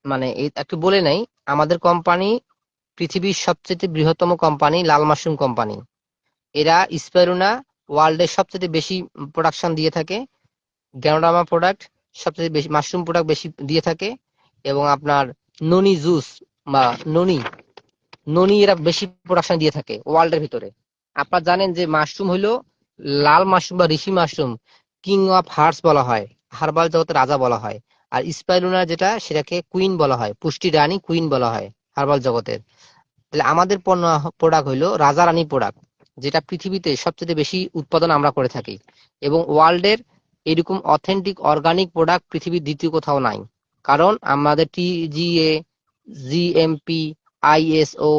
মানে একটু বলে নেই, আমাদের কোম্পানি পৃথিবীর সবচেয়ে বৃহত্তম কোম্পানি লাল মাশরুম কোম্পানি। এরা স্পাইরুনা ওয়ার্ল্ডের সবচেয়ে বেশি প্রোডাকশন দিয়ে থাকে। গ্যানোডার্মা প্রোডাক্ট সবচেয়ে বেশি, মাশরুম প্রোডাক্ট বেশি দিয়ে থাকে। এবং আপনার ননি জুস বা ননি ননি এরা বেশি প্রোডাকশন দিয়ে থাকে ওয়ার্ল্ডের ভিতরে। আপনারা জানেন যে মাশরুম হইলো লাল মাশরুম বা ঋষি মাশরুম, কিং অফ হার্বস বলা হয়, হার্বাল জগতের রাজা বলা হয়। আর স্পাইরুনা যেটা, সেটাকে কুইন বলা হয়, পুষ্টি রানী কুইন বলা হয় হার্বাল জগতের। তাহলে আমাদের পণ্য প্রোডাক্ট হইলো রাজা রানী প্রোডাক্ট, যেটা পৃথিবীতে সবচেয়ে বেশি উৎপাদন আমরা করে থাকি। এবং ওয়ার্ল্ডের এরকম অথেন্টিক অর্গানিক প্রোডাক্ট পৃথিবীর দ্বিতীয় কোথাও নাই। কারণ আমাদের TGA, GMP, ISO,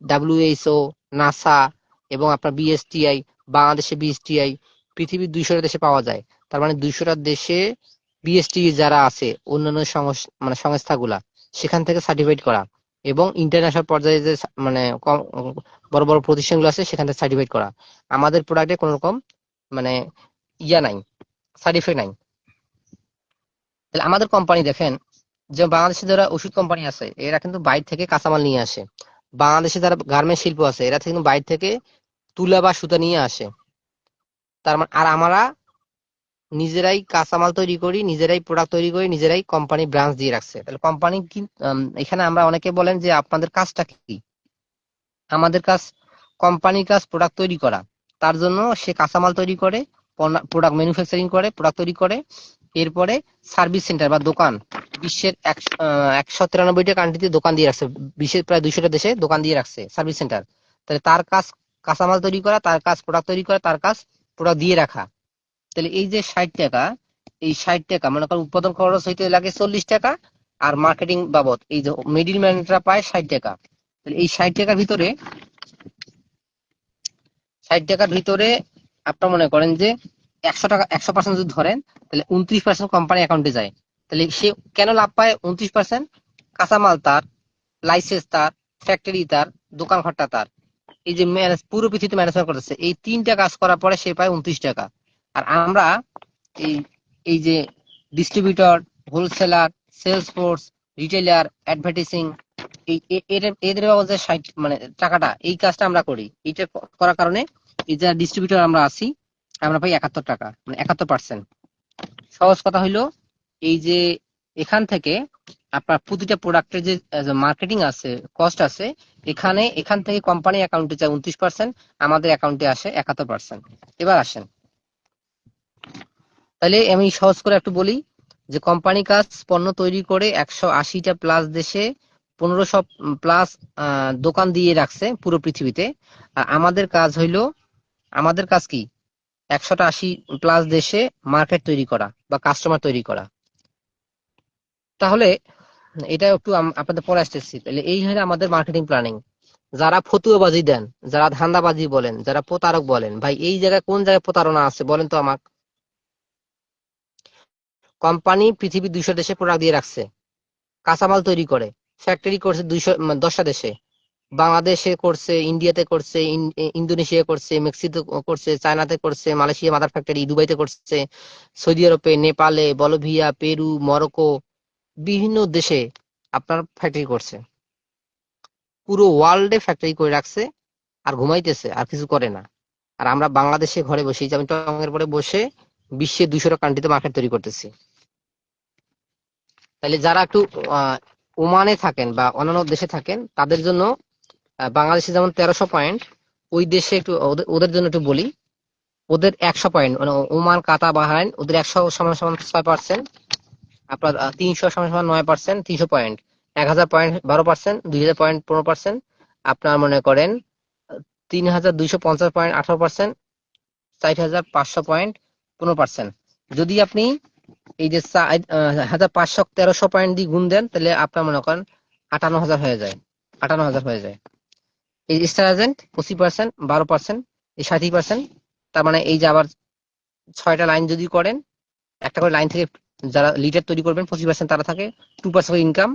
WHO, NASA এবং আপনার বিএসটিআই, বাংলাদেশে বিএসটিআই, পৃথিবীর 200টা দেশে পাওয়া যায়। তার মানে 200টা দেশে বিএসটি যারা আছে, অন্যান্য মানে সংস্থাগুলা, সেখান থেকে সার্টিফাইড করা। এবং ইন্টারন্যাশনাল পর্যায়ে যে মানে বড় বড় প্রতিষ্ঠানগুলো আছে সেখান থেকে সার্টিফাইড করা। আমাদের প্রোডাক্টে কোনো রকম মানে নাই, সাইড ইফেক্ট নাই। তাহলে আমাদের কোম্পানি দেখেন, যে বাংলাদেশে যারা ওষুধ কোম্পানি আছে এরা কিন্তু বাইরে থেকে কাঁচামাল নিয়ে আসে। বাংলাদেশে যারা গার্মেন্টস শিল্প আছে এরা কিন্তু বাইরে থেকে তুলা বা সুতা নিয়ে আসে। তার মানে আর আমরা নিজেরাই কাঁচামাল তৈরি করি, নিজেরাই প্রোডাক্ট তৈরি করি, নিজেরাই কোম্পানি ব্রাঞ্চ দিয়ে রাখছে। তাহলে কোম্পানি কি এখানে আমরা অনেকে বলেন যে আপনাদের কাজটা কি? আমাদের কাজ, কোম্পানির কাজ প্রোডাক্ট তৈরি করা। তার জন্য সে কাঁচামাল তৈরি করে, প্রোডাক্ট ম্যানুফ্যাকচারিং করে, প্রোডাক্ট তৈরি করে, এরপরে সার্ভিস সেন্টার বা দোকান বিশ্বের 193টা কান্ট্রিতে দোকান দিয়ে রাখছে, বিশ্বের প্রায় 200টা দেশে দোকান দিয়ে রাখছে সার্ভিস সেন্টার। তাহলে তার কাজ কাঁচামাল তৈরি করা, তার কাজ প্রোডাক্ট তৈরি করা, তার কাজ প্রোডাক্ট দিয়ে রাখা। তাহলে এই যে 60 টাকা, এই 60 টাকা মনে করেন উৎপাদন খরচ হইতে লাগে 40 টাকা, আর মার্কেটিং বাবদ এই যে মিডিল ম্যানরা পায় 60 টাকা। তাহলে এই 60 টাকার ভিতরে 60 টাকার ভিতরে আপনার মনে করেন যে 100 টাকা, 100% যদি ধরেন তাহলে 29% কোম্পানি অ্যাকাউন্টে যায়। তাহলে সে কেন লাভ পায় 29%? কাঁচামাল তার, লাইসেন্স তার, ফ্যাক্টরি তার, দোকান ঘরটা তার, এই যে ম্যানেজ পুরো পৃথিবীতে ম্যানেজমেন্ট করতেছে, এই 3টা কাজ করার পরে সে পায় 29 টাকা। আর আমরা এই এই যে distributor, wholesaler, sales force, retailer, advertising, এই এদের বাবদ যে 60 মানে টাকাটা, এই কাজটা আমরা করি। এইটা করার কারণে এই যে ডিস্ট্রিবিউটর আমরা আছি, আমরা পাই 71 টাকা, মানে 71%। সহজ কথা হইলো এই যে এখান থেকে আপনার প্রতিটা প্রোডাক্টের যে মার্কেটিং আছে, কস্ট আছে, এখান থেকে কোম্পানি অ্যাকাউন্টে যায় 29%, আমাদের অ্যাকাউন্টে আসে 71%। এবার আসেন, তাহলে আমি সহজ করে একটু বলি যে কোম্পানি কাজ পণ্য তৈরি করে 180টা প্লাস দেশে 1500 প্লাস দোকান দিয়ে রাখছে পুরো পৃথিবীতে। আর আমাদের কাজ হইলো, আমাদের কাজ কি 180 প্লাস দেশে মার্কেট তৈরি করা বা কাস্টমার তৈরি করা। তাহলে এটা একটু আপনাদের পরে আসতেছি। তাহলে এই হলো আমাদের মার্কেটিং প্ল্যানিং। যারা ফতুয়াবাজি দেন, যারা ধান্দাবাজি বলেন, যারা প্রতারক বলেন, ভাই এই জায়গায় কোন জায়গায় প্রতারণা আছে বলেন তো আমাকে। কোম্পানি পৃথিবীর 200 দেশে প্রোডাক্ট দিয়ে রাখছে, কাঁচামাল তৈরি করে, ফ্যাক্টরি করছে 10টা দেশে, বাংলাদেশে করছে, ইন্ডিয়াতে করছে, ইন্দোনেশিয়া করছে, মেক্সিকো করছে, চায়নাতে করছে, মালয়েশিয়া মাদার ফ্যাক্টরি, দুবাইতে করছে, সৌদি আরবে, নেপালে, বলিভিয়া, পেরু, মরক্কো, বিভিন্ন দেশে আপনার ফ্যাক্টরি করছে। পুরো ওয়ার্ল্ডে ফ্যাক্টরি করে রাখছে, আর ঘুমাইতেছে, আর কিছু করে না। আর আমরা বাংলাদেশে ঘরে বসে, এই যে আমি টঙ্গের পরে বসে বিশ্বের 200টা কান্ট্রিতে মার্কেট তৈরি করতেছি। তাহলে যারা একটু ওমানে থাকেন বা অন্যান্য দেশে থাকেন তাদের জন্য বাংলাদেশে যেমন 1300 পয়েন্ট, ওই দেশে একটু ওদের জন্য একটু বলি। ওদের 100 পয়েন্ট, মানে ওমান, কাতার, বাহরাইন, ওদের 100 সমান সমান 6%, আপনার 300 সমান সমান 9%, 300 পয়েন্ট 1000 পয়েন্ট 12%, 2000 পয়েন্ট 15%, আপনার মনে করেন 3250 পয়েন্ট 18%, 40,500 পয়েন্ট 15%। যদি আপনি এই যে 1500 1300 পয়েন্ট দিয়ে গুণ দেন তাহলে আপনার মনে করেন 58,000 হয়ে যায়, 58,000 হয়ে যায়। এই স্টার এজেন্ট 25%, 12%, এই 60%। তার মানে এই যে আবার 6টা লাইন যদি করেন, একটা করে লাইন থেকে যারা লিডার তৈরি করবেন 25% তারা থাকে, 2% ইনকাম,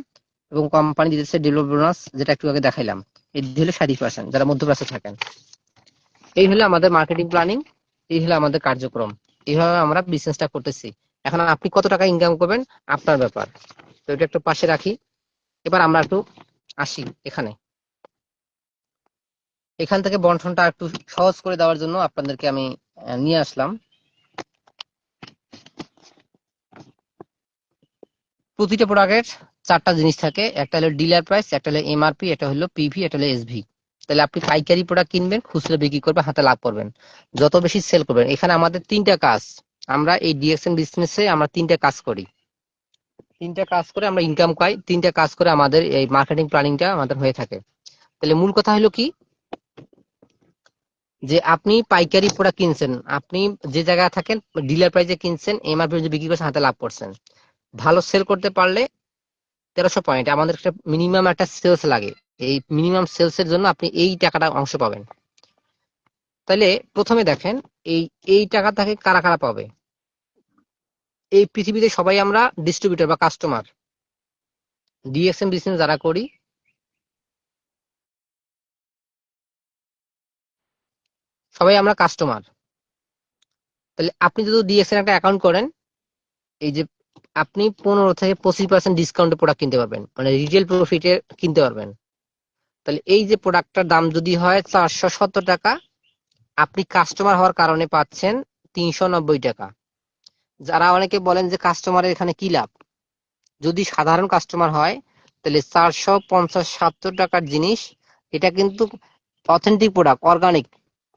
এবং কোম্পানি দিতেছে ডেভেলপ বোনাস, যেটা একটু আগে দেখাইলাম। এই হলো 60% যারা মধ্যপ্রাচ্যে থাকেন। এই হলো আমাদের মার্কেটিং প্ল্যানিং, এই হলো আমাদের কার্যক্রম, এইভাবে আমরা বিজনেসটা করতেছি। এখন আপনি কত টাকা ইনকাম করবেন আপনার ব্যাপার, তো এটা একটু পাশে রাখি। এবার আমরা একটু আসি এখানে, এখান থেকে বন্টনটা একটু সহজ করে দেওয়ার জন্য আপনাদেরকে আমি নিয়ে আসলাম। প্রতিটা প্রোডাক্টের 4টা জিনিস থাকে, একটা হলো ডিলার প্রাইস, একটা হলো এমআরপি, একটা হলো পিভি, একটা হলো এসভি। তাহলে আপনি পাইকারি প্রোডাক্ট কিনবেন, খুচরা বিক্রি করবেন, হাতে লাভ করবেন, যত বেশি সেল করবেন। এখানে আমাদের 3টা কাজ, আমরা এই ডিএক্সএন বিজনেসে আমরা 3টা কাজ করি, 3টা কাজ করে আমরা ইনকাম পাই, 3টা কাজ করে আমাদের এই মার্কেটিং প্ল্যানিংটা আমাদের হয়ে থাকে। তাহলে মূল কথা হলো কি, যে আপনি পাইকারি প্রোডাক্ট কিনছেন, আপনি যে জায়গায় থাকেন ডিলার প্রাইসে কিনছেন, এমআরপি বিক্রি করছেন, হাতে লাভ করছেন, ভালো সেল করতে পারলে 1300 পয়েন্ট আমাদের একটা মিনিমাম একটা সেলস লাগে। এই মিনিমাম সেলস এর জন্য আপনি এই টাকাটা অংশ পাবেন। তাহলে প্রথমে দেখেন এই এই টাকা থেকে কারা কারা পাবে। এই পৃথিবীতে সবাই আমরা ডিস্ট্রিবিউটর বা কাস্টমার, ডিএক্সএম বিজনেস যারা করি সবাই আমরা কাস্টমার। তাহলে আপনি যদি ডিএক্সএন একটা অ্যাকাউন্ট করেন, এই যে আপনি 15 থেকে 25% ডিসকাউন্টে প্রোডাক্ট কিনতে পারবেন, মানে রিটেল প্রফিটে কিনতে পারবেন। তাহলে এই যে প্রোডাক্টটার দাম যদি হয় 470 টাকা, আপনি কাস্টমার হওয়ার কারণে পাচ্ছেন 390 টাকা। যারা অনেকে বলেন যে কাস্টমারের এখানে কি লাভ, যদি সাধারণ কাস্টমার হয় তাহলে 450-70 টাকার জিনিস, এটা কিন্তু অথেন্টিক প্রোডাক্ট, অর্গানিক,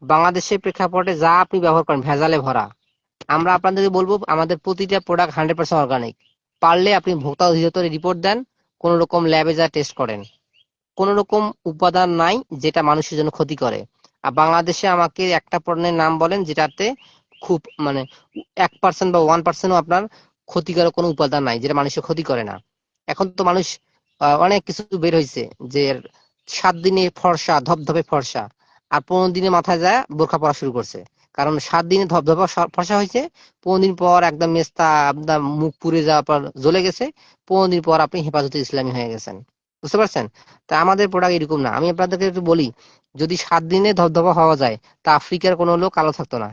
বাংলাদেশের প্রেক্ষাপটে যা আপনি ব্যবহার করেন ভেজালে ভরা। আমরা আপনাদেরকে বলবো আমাদের প্রতিটা প্রোডাক্ট 100% অর্গানিক। পারলে আপনি ভোক্তা অধিদপ্তরে রিপোর্ট দেন, কোন রকম ল্যাবে যা টেস্ট করেন, কোন রকম উপাদান নাই যেটা মানুষের জন্য ক্ষতি করে। আর বাংলাদেশে আমাকে একটা পণ্যের নাম বলেন যেটাতে খুব মানে 1% বা 1%ও আপনার ক্ষতিকারক কোনো উপাদান নাই যেটা মানুষের ক্ষতি করে না। এখন তো মানুষ অনেক কিছু বের হয়েছে যে 7 দিনে ফর্সা, ধবধবে ফর্সা, আর 15 দিনে মাথায় যায় বোরকা পরা শুরু করছে। কারণ 7 দিনে ধবধবে ফর্সা হয়েছে, 15 দিন পর একদম মেস্তা, আপনার মুখ পুড়ে যাওয়ার পর জ্বলে গেছে, 15 দিন পর আপনি হেফাজতে ইসলামী হয়ে গেছেন। বুঝতে পারছেন? তা আমাদের প্রোডাক্ট এরকম না। আমি আপনাদেরকে একটু বলি, যদি 7 দিনে ধবধবা হওয়া যায়, তা আফ্রিকার কোনো লোক কালো থাকতো না।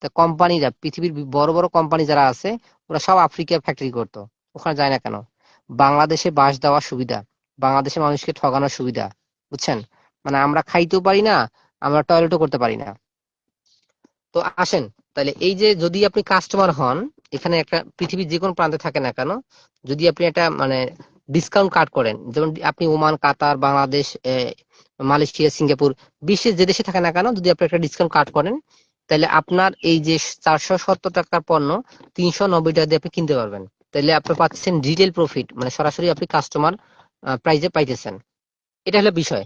তা কোম্পানিরা, পৃথিবীর বড় বড় কোম্পানি যারা আছে, ওরা সব আফ্রিকায় ফ্যাক্টরি করতো, ওখানে যায় না কেন? বাংলাদেশে বাস দেওয়ার সুবিধা, বাংলাদেশের মানুষকে ঠকানোর সুবিধা। বুঝছেন? মানে আমরা খাইতেও পারি না, আমরা টয়লেটও করতে পারি না। তো আসেন, তাহলে এই যে যদি আপনি কাস্টমার হন, এখানে একটা পৃথিবীর যে কোনো প্রান্তে থাকে না কেন, যদি আপনি একটা মানে ডিসকাউন্ট কার্ড করেন, যেমন আপনি ওমান, কাতার, বাংলাদেশ, মালয়েশিয়া, সিঙ্গাপুর, বিশ্বের যে দেশে থাকে না কেন, যদি আপনি একটা ডিসকাউন্ট কার্ড করেন, তাহলে আপনার এই যে 470 টাকার পণ্য 390 টাকা দিয়ে আপনি কিনতে পারবেন। তাহলে আপনি পাচ্ছেন রিটেল প্রফিট, মানে সরাসরি আপনি কাস্টমার প্রাইজে পাইতেছেন। এটা হলো বিষয়।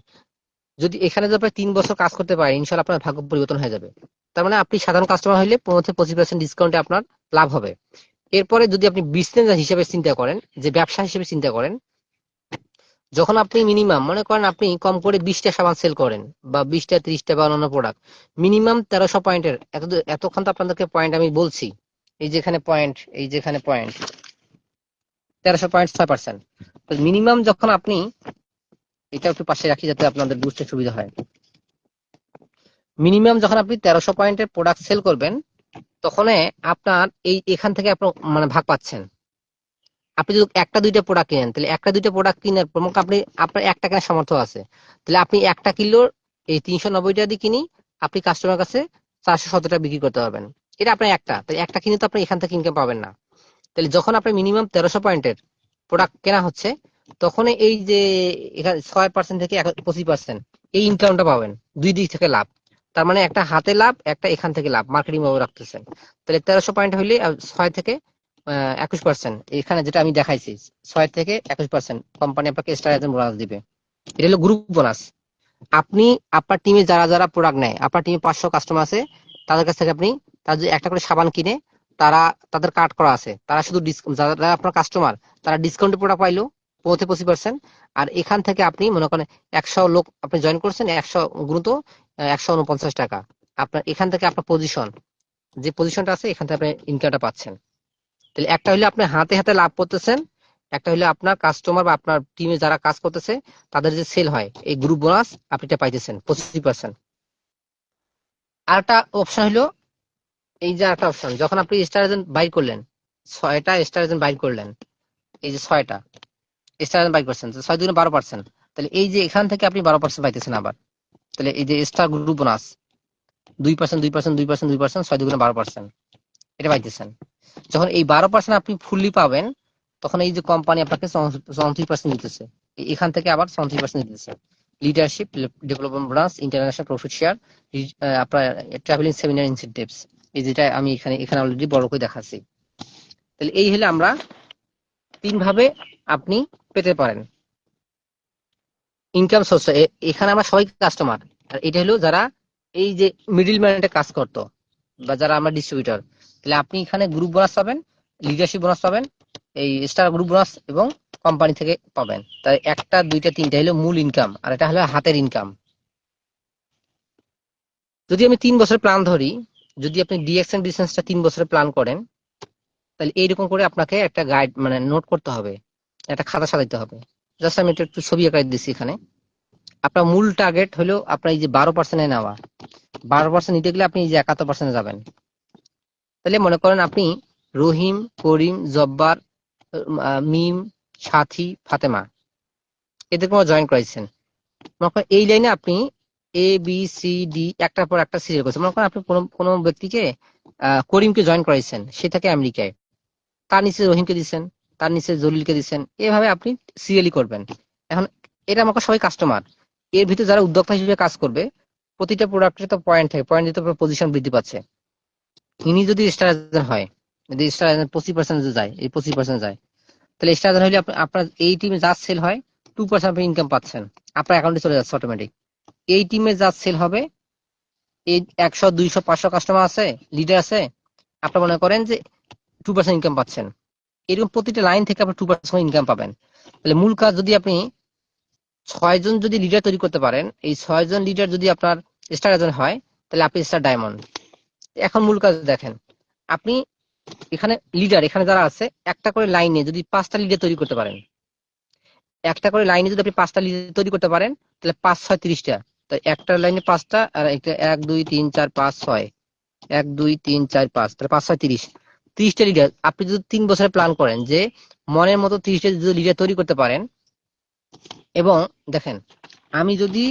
যদি এখানে যদি আপনি 3 বছর কাজ করতে পারেন, ইনশাল্লাহ আপনার ভাগ্য পরিবর্তন হয়ে যাবে। তার মানে আপনি সাধারণ কাস্টমার হইলে 15 থেকে 25% ডিসকাউন্টে আপনার লাভ হবে। এরপরে যদি আপনি বিজনেস হিসেবে চিন্তা করেন, যে ব্যবসা হিসেবে চিন্তা করেন, যখন আপনি মিনিমাম মনে করেন আপনি কম করে 20টা সাবান সেল করেন, বা 20টা 30টা বা অন্যান্য প্রোডাক্ট, মিনিমাম 1300 পয়েন্টের, এতক্ষণ তো আপনাদেরকে পয়েন্ট আমি বলছি, এই যেখানে পয়েন্ট, এই যেখানে পয়েন্ট, 1300 পয়েন্ট 6%। তো মিনিমাম যখন আপনি, এটা একটু পাশে রাখি যাতে আপনাদের বুঝতে সুবিধা হয়, মিনিমাম যখন আপনি 1300 পয়েন্টের প্রোডাক্ট সেল করবেন, তখন আপনার এই এখান থেকে আপনার মানে ভাগ পাচ্ছেন। আপনি যদি একটা দুইটা প্রোডাক্ট কিনেন, তাহলে একটা দুইটা প্রোডাক্ট কিনার প্রমুখ আপনি, আপনার একটা কেনার সামর্থ্য আছে, তাহলে আপনি একটা কিলোর এই 390 টাকা দিয়ে কিনি আপনি কাস্টমার কাছে 470 টাকা বিক্রি করতে পারবেন। এটা আপনার একটা, তাই একটা কিনে তো আপনি এখান থেকে ইনকাম পাবেন না। তাহলে যখন আপনার মিনিমাম 1300 পয়েন্টের প্রোডাক্ট কেনা হচ্ছে, তখন এই যে এখানে 6% থেকে 25% এই ইনকামটা পাবেন, দুই দিক থেকে লাভ। তার মানে একটা হাতে লাভ, একটা এখান থেকে লাভ, মার্কেটিং ভাবে রাখতেছেন। তাহলে 1300 পয়েন্ট হইলে 6 থেকে 21%, এখানে যেটা আমি দেখাইছি, 6 থেকে 21% কোম্পানি আপনাকে এক্সট্রা এজেন্ট বোনাস দিবে। এটা হলো গ্রুপ বোনাস। আপনি আপনার টিমে যারা যারা প্রোডাক্ট নেয়, আপনার টিমে 500 কাস্টমার আছে, তাদের কাছ থেকে আপনি, তার যদি একটা করে সাবান কিনে, তারা, তাদের কার্ড করা আছে, তারা শুধু যারা আপনার কাস্টমার, তারা ডিসকাউন্টে প্রোডাক্ট পাইলো 15-25%। আর এখান থেকে আপনি মনে করেন 100 লোক আপনি জয়েন করছেন, 100 গুণিত 149 টাকা, আপনার এখান থেকে আপনার পজিশন, যে পজিশনটা আছে এখান থেকে আপনি ইনকামটা পাচ্ছেন। তাহলে একটা হলে আপনি হাতে হাতে লাভ করতেছেন, একটা হলে আপনার কাস্টমার বা আপনার টিমে যারা কাজ করতেছে তাদের যে সেল হয়, এই গ্রুপ বোনাস আপনি এটা পাইতেছেন 25%। আর একটা অপশন হলো, এই যে একটা অপশন, যখন আপনি স্টার এজেন্ট বাই করলেন, 6টা স্টার এজেন্ট বাই করলেন, এই যে 6টা স্টার এজেন্ট বাই করছেন, 6 দুগুণে 12%, তাহলে এই যে এখান থেকে আপনি 12% পাইতেছেন আবার। তাহলে এই যে স্টার গ্রুপ বোনাস 2%, 2%, 2%, 2%, 6 দুগুণে 12%, এটা পাইতেছেন। যখন এই 12% আপনি ফুললি পাবেন, তখন এই যে কোম্পানি আপনাকে 34% দিতেছে, এখান থেকে আবার 34% দিতেছে। Leadership, development bonus, international profit share, আপনার ট্রাভেলিং সেমিনার ইনসেন্টিভস, এই যেটা আমি এখানে এখানে অলরেডি বড় করে দেখাচ্ছি। তাহলে এই হলে আমরা 3 ভাবে আপনি পেতে পারেন ইনকাম সোর্স। এখানে আমরা সবাই কাস্টমার, আর এটা হলো যারা এই যে মিডিল ম্যানেজে কাজ করতো, বা যারা আমরা ডিস্ট্রিবিউটর। তাহলে আপনি এখানে গ্রুপ বোনাস পাবেন, লিডারশিপ বোনাস পাবেন, এই স্টার গ্রুপ বোনাস এবং কোম্পানি থেকে পাবেন। তাই একটা দুইটা তিনটা হলো মূল ইনকাম, আর এটা হলো হাতের ইনকাম। যদি আমি 3 বছরের প্ল্যান ধরি, যদি আপনি ডিএক্সএন বিজনেসটা 3 বছরের প্ল্যান করেন, তাহলে এইরকম করে আপনাকে একটা গাইড মানে নোট করতে হবে, একটা খাতা সাজাইতে হবে। জাস্ট আমি একটু ছবি আঁকাই দিচ্ছি এখানে। আপনার মূল টার্গেট হলো আপনার এই যে 12% নেওয়া। 12% নিতে গেলে আপনি এই যে 71% যাবেন। তাহলে মনে করেন আপনি রহিম, করিম, জব্বার, মিম, সাথী, ফাতেমা এদের কোনো জয়েন করাইছেন। মনে করেন এই লাইনে আপনি ABCD একটার পর একটা সিরিয়াল করছেন। মনে করেন আপনি কোনো ব্যক্তিকে করিমকে জয়েন করাইছেন, সে থাকে আমেরিকায়, তার নিচে রহিমকে দিচ্ছেন, তার নিচে জলিলকে দিচ্ছেন, এভাবে আপনি সিরিয়ালি করবেন। এখন এটা আমাকে সবাই কাস্টমার, এর ভিতরে যারা উদ্যোক্তা হিসেবে কাজ করবে, প্রতিটা প্রোডাক্টের তো পয়েন্ট থাকে, পয়েন্ট দিতে পজিশন বৃদ্ধি পাচ্ছে। ইনি যদি স্টার এজেন্ট হয়, যদি স্টার এজেন্ট 25% যায়, এই 25% যায়, তাহলে স্টার এজেন্ট হলে আপনার এই টিমে যা সেল হয় 2% আপনি ইনকাম পাচ্ছেন, আপনার অ্যাকাউন্টে চলে যাচ্ছে অটোমেটিক। এই টিমে যা সেল হবে, এই 100, 200, 500 কাস্টমার আছে, লিডার আছে, আপনার মনে করেন যে 2% ইনকাম পাচ্ছেন। এরকম প্রতিটা লাইন থেকে আপনি 2% ইনকাম পাবেন। তাহলে মূল কাজ, যদি আপনি 6 জন যদি লিডার তৈরি করতে পারেন, এই 6 জন লিডার যদি আপনার স্টার এজেন্ট হয়, তাহলে আপনি স্টার ডায়মন্ড। এখন মূল কাজ দেখেন, আপনি এখানে লিডার, এখানে যারা আছে, একটা করে লাইনে যদি 5টা লিডার তৈরি করতে পারেন, একটা করে লাইনে যদি আপনি 5টা লিডার তৈরি করতে পারেন, তাহলে 5, 6, 30টা। তো একটা লাইনে 5টা, আর একটা 1, 2, 3, 4, 5, 6, 1, 2, 3, 4, 5, তাহলে 5, 6, 30, 30টা লিডার আপনি যদি 3 বছরে প্ল্যান করেন যে মনের মতো 30টা যদি লিডার তৈরি করতে পারেন, এবং দেখেন আমি যদি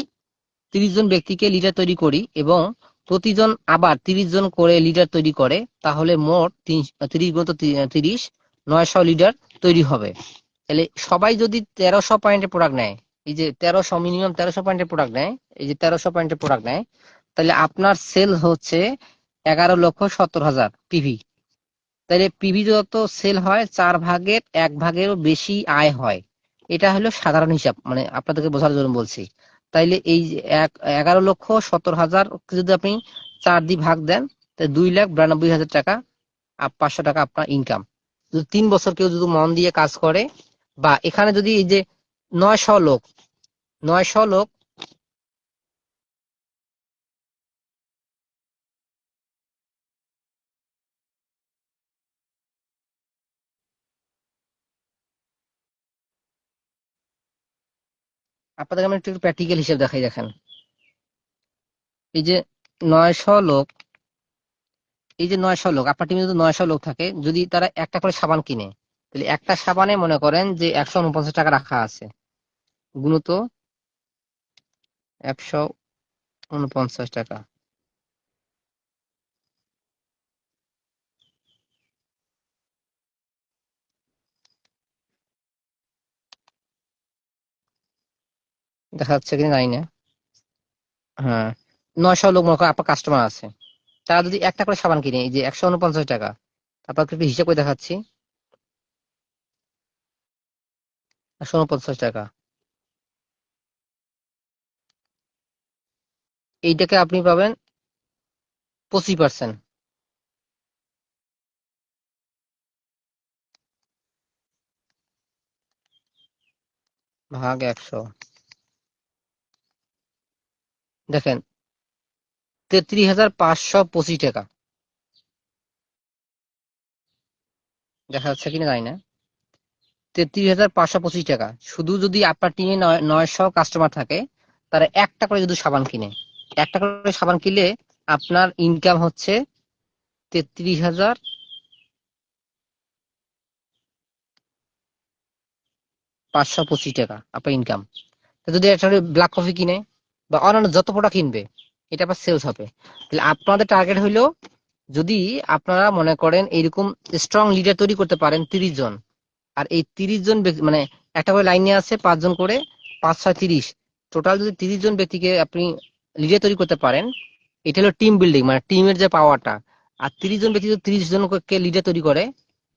30 জন ব্যক্তিকে লিডার তৈরি করি এবং প্রতিজন আবার 30 জন করে লিডার তৈরি করে, তাহলে মোট 30 গুণ 30, 900 লিডার তৈরি হবে। তাহলে সবাই যদি 1300 পয়েন্টের প্রোডাক্ট নেয়, এই যে 1300, মিনিমাম 1300 পয়েন্টের প্রোডাক্ট নেয়, এই যে 1300 পয়েন্টের প্রোডাক্ট নেয়, তাহলে আপনার সেল হচ্ছে 11,70,000 পিভি। তাহলে পিভি যত সেল হয় 4 ভাগের 1 ভাগেরও বেশি আয় হয়। এটা হলো সাধারণ হিসাব, মানে আপনাদেরকে বোঝার জন্য বলছি। তাইলে এই যে 11,70,000 যদি আপনি 4 দিয়ে ভাগ দেন, তাহলে 2,92,000 টাকা, 500 টাকা আপনার ইনকাম। যদি 3 বছর কেউ যদি মন দিয়ে কাজ করে, বা এখানে যদি এই যে 900 লোক, 900 লোক আপনাদের আমি একটু প্র্যাকটিক্যাল হিসেব দেখাই। দেখেন এই যে 900 লোক, এই যে 900 লোক, আপনার টিমে যদি 900 লোক থাকে, যদি তারা একটা করে সাবান কিনে, তাহলে একটা সাবানে মনে করেন যে 149 টাকা রাখা আছে, গুণিত 149 টাকা, দেখা যাচ্ছে কিনা জানি না। হ্যাঁ, 900 লোক মনে করেন আপনার কাস্টমার আছে, তারা যদি একটা করে সাবান কিনে, এই যে 149 টাকা, আপনাকে একটু হিসাব করে দেখাচ্ছি। 149 টাকা, এইটাকে আপনি পাবেন 25%, ভাগ 100, দেখেন 33,525 টাকা। দেখা যাচ্ছে কিনা জানি না। 33,525 টাকা, শুধু যদি আপনার টিমে 900 কাস্টমার থাকে, তারা একটা করে যদি সাবান কিনে, একটা করে সাবান কিনলে আপনার ইনকাম হচ্ছে 33,525 টাকা আপনার ইনকাম। যদি একটা ব্ল্যাক কফি কিনে বা অন্যান্য যত প্রোডাক্ট কিনবে, এটা আবার সেলস হবে। তাহলে আপনাদের টার্গেট হইলো, যদি আপনারা মনে করেন এরকম স্ট্রং লিডার তৈরি করতে পারেন 30 জন, আর এই 30 জন ব্যক্তি, মানে একটা করে লাইনে আছে 5 জন করে, 5, 6, 30, টোটাল যদি 30 জন ব্যক্তিকে আপনি লিডার তৈরি করতে পারেন, এটা হলো টিম বিল্ডিং, মানে টিমের যে পাওয়ারটা। আর 30 জন ব্যক্তি যদি 30 জনকে লিডার তৈরি করে,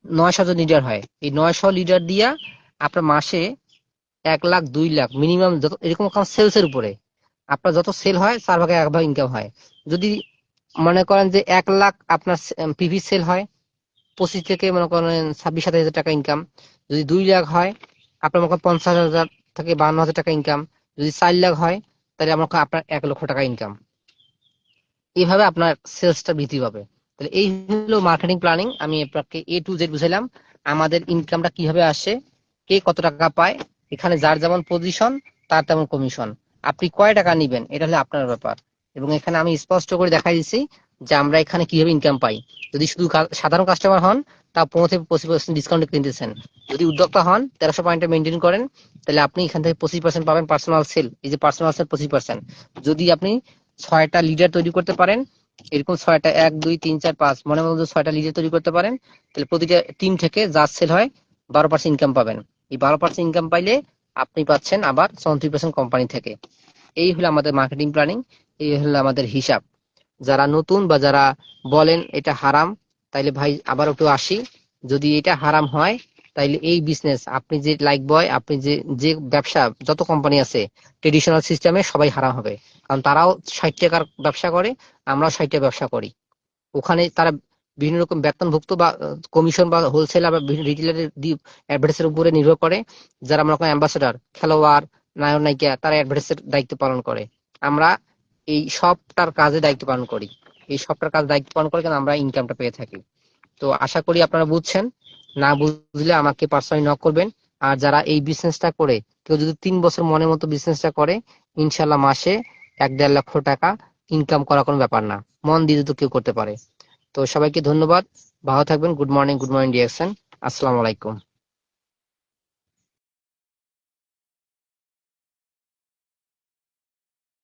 900 জন লিডার হয়। এই 900 লিডার দিয়া আপনার মাসে 1 লাখ, 2 লাখ মিনিমাম, যত এরকম সেলস এর উপরে আপনার যত সেল হয় 4 ভাগে 1 ভাগ ইনকাম হয়। যদি মনে করেন যে 1 লাখ আপনার পিভি সেল হয়, 25 থেকে মনে করেন 26-27 হাজার টাকা ইনকাম। যদি 2 লাখ হয়, আপনার মনে করেন 50,000 থেকে 52,000 টাকা ইনকাম। যদি 4 লাখ হয়, তাহলে আমার আপনার 1 লক্ষ টাকা ইনকাম। এইভাবে আপনার সেলসটা বৃদ্ধি পাবে। তাহলে এই হলো মার্কেটিং প্ল্যানিং। আমি আপনাকে A to Z বুঝাইলাম, আমাদের ইনকামটা কিভাবে আসে, কে কত টাকা পায়, এখানে যার যেমন পজিশন তার তেমন কমিশন। আপনি কয় টাকা নিবেন এটা হলো আপনার ব্যাপার। এবং এখানে আমি স্পষ্ট করে দেখাই দিচ্ছি যে আমরা এখানে কিভাবে ইনকাম পাই। যদি শুধু সাধারণ কাস্টমার হন তা 15 থেকে 25% ডিসকাউন্টে কিনতেছেন। যদি উদ্যোক্তা হন 1300 পয়েন্টে মেনটেন করেন তাহলে আপনি এখান থেকে 25% পাবেন পার্সোনাল সেল। এই যে পার্সোনাল সেল 25%। যদি আপনি 6টা লিডার তৈরি করতে পারেন, এরকম 6টা 1 2 3 4 5 মনের মধ্যে 6টা লিডার তৈরি করতে পারেন, তাহলে প্রতিটা টিম থেকে যা সেল হয় 12% ইনকাম পাবেন। এই 12% ইনকাম পাইলে আপনি পাচ্ছেন আবার 34% কোম্পানি থেকে। এই হলো আমাদের মার্কেটিং প্ল্যানিং, এই হলো আমাদের হিসাব। যারা নতুন বা যারা বলেন এটা হারাম, তাইলে ভাই আবার একটু আসি। যদি এটা হারাম হয় তাইলে এই বিজনেস আপনি যে লাইক বয়, আপনি যে যে ব্যবসা যত কোম্পানি আছে ট্রেডিশনাল সিস্টেমে সবাই হারাম হবে। কারণ তারাও 60 টাকার ব্যবসা করে, আমরাও 60 টাকা ব্যবসা করি। ওখানে তারা বিভিন্ন রকম বেতনভুক্ত বা কমিশন বা হোলসেলার বা রিটেলারের অ্যাডভার্টাইজের উপরে নির্ভর করে। যারা মনে করেন অ্যাম্বাসেডর, খেলোয়াড়, নায়ক নায়িকা, তারা অ্যাডভার্টাইজের দায়িত্ব পালন করে। আমরা এই সবটার কাজে দায়িত্ব পালন করি। এই সবটার কাজ দায়িত্ব পালন করে কেন আমরা ইনকামটা পেয়ে থাকি। তো আশা করি আপনারা বুঝছেন। না বুঝলে আমাকে পার্সোনালি নক করবেন। আর যারা এই বিজনেসটা করে, কেউ যদি 3 বছর মনের মতো বিজনেসটা করে, ইনশাল্লাহ মাসে 1-1.5 লক্ষ টাকা ইনকাম করা কোনো ব্যাপার না। মন দিয়ে তো কেউ করতে পারে। তো সবাইকে ধন্যবাদ, ভালো থাকবেন। Good morning, good morning direction. আসসালামু আলাইকুম।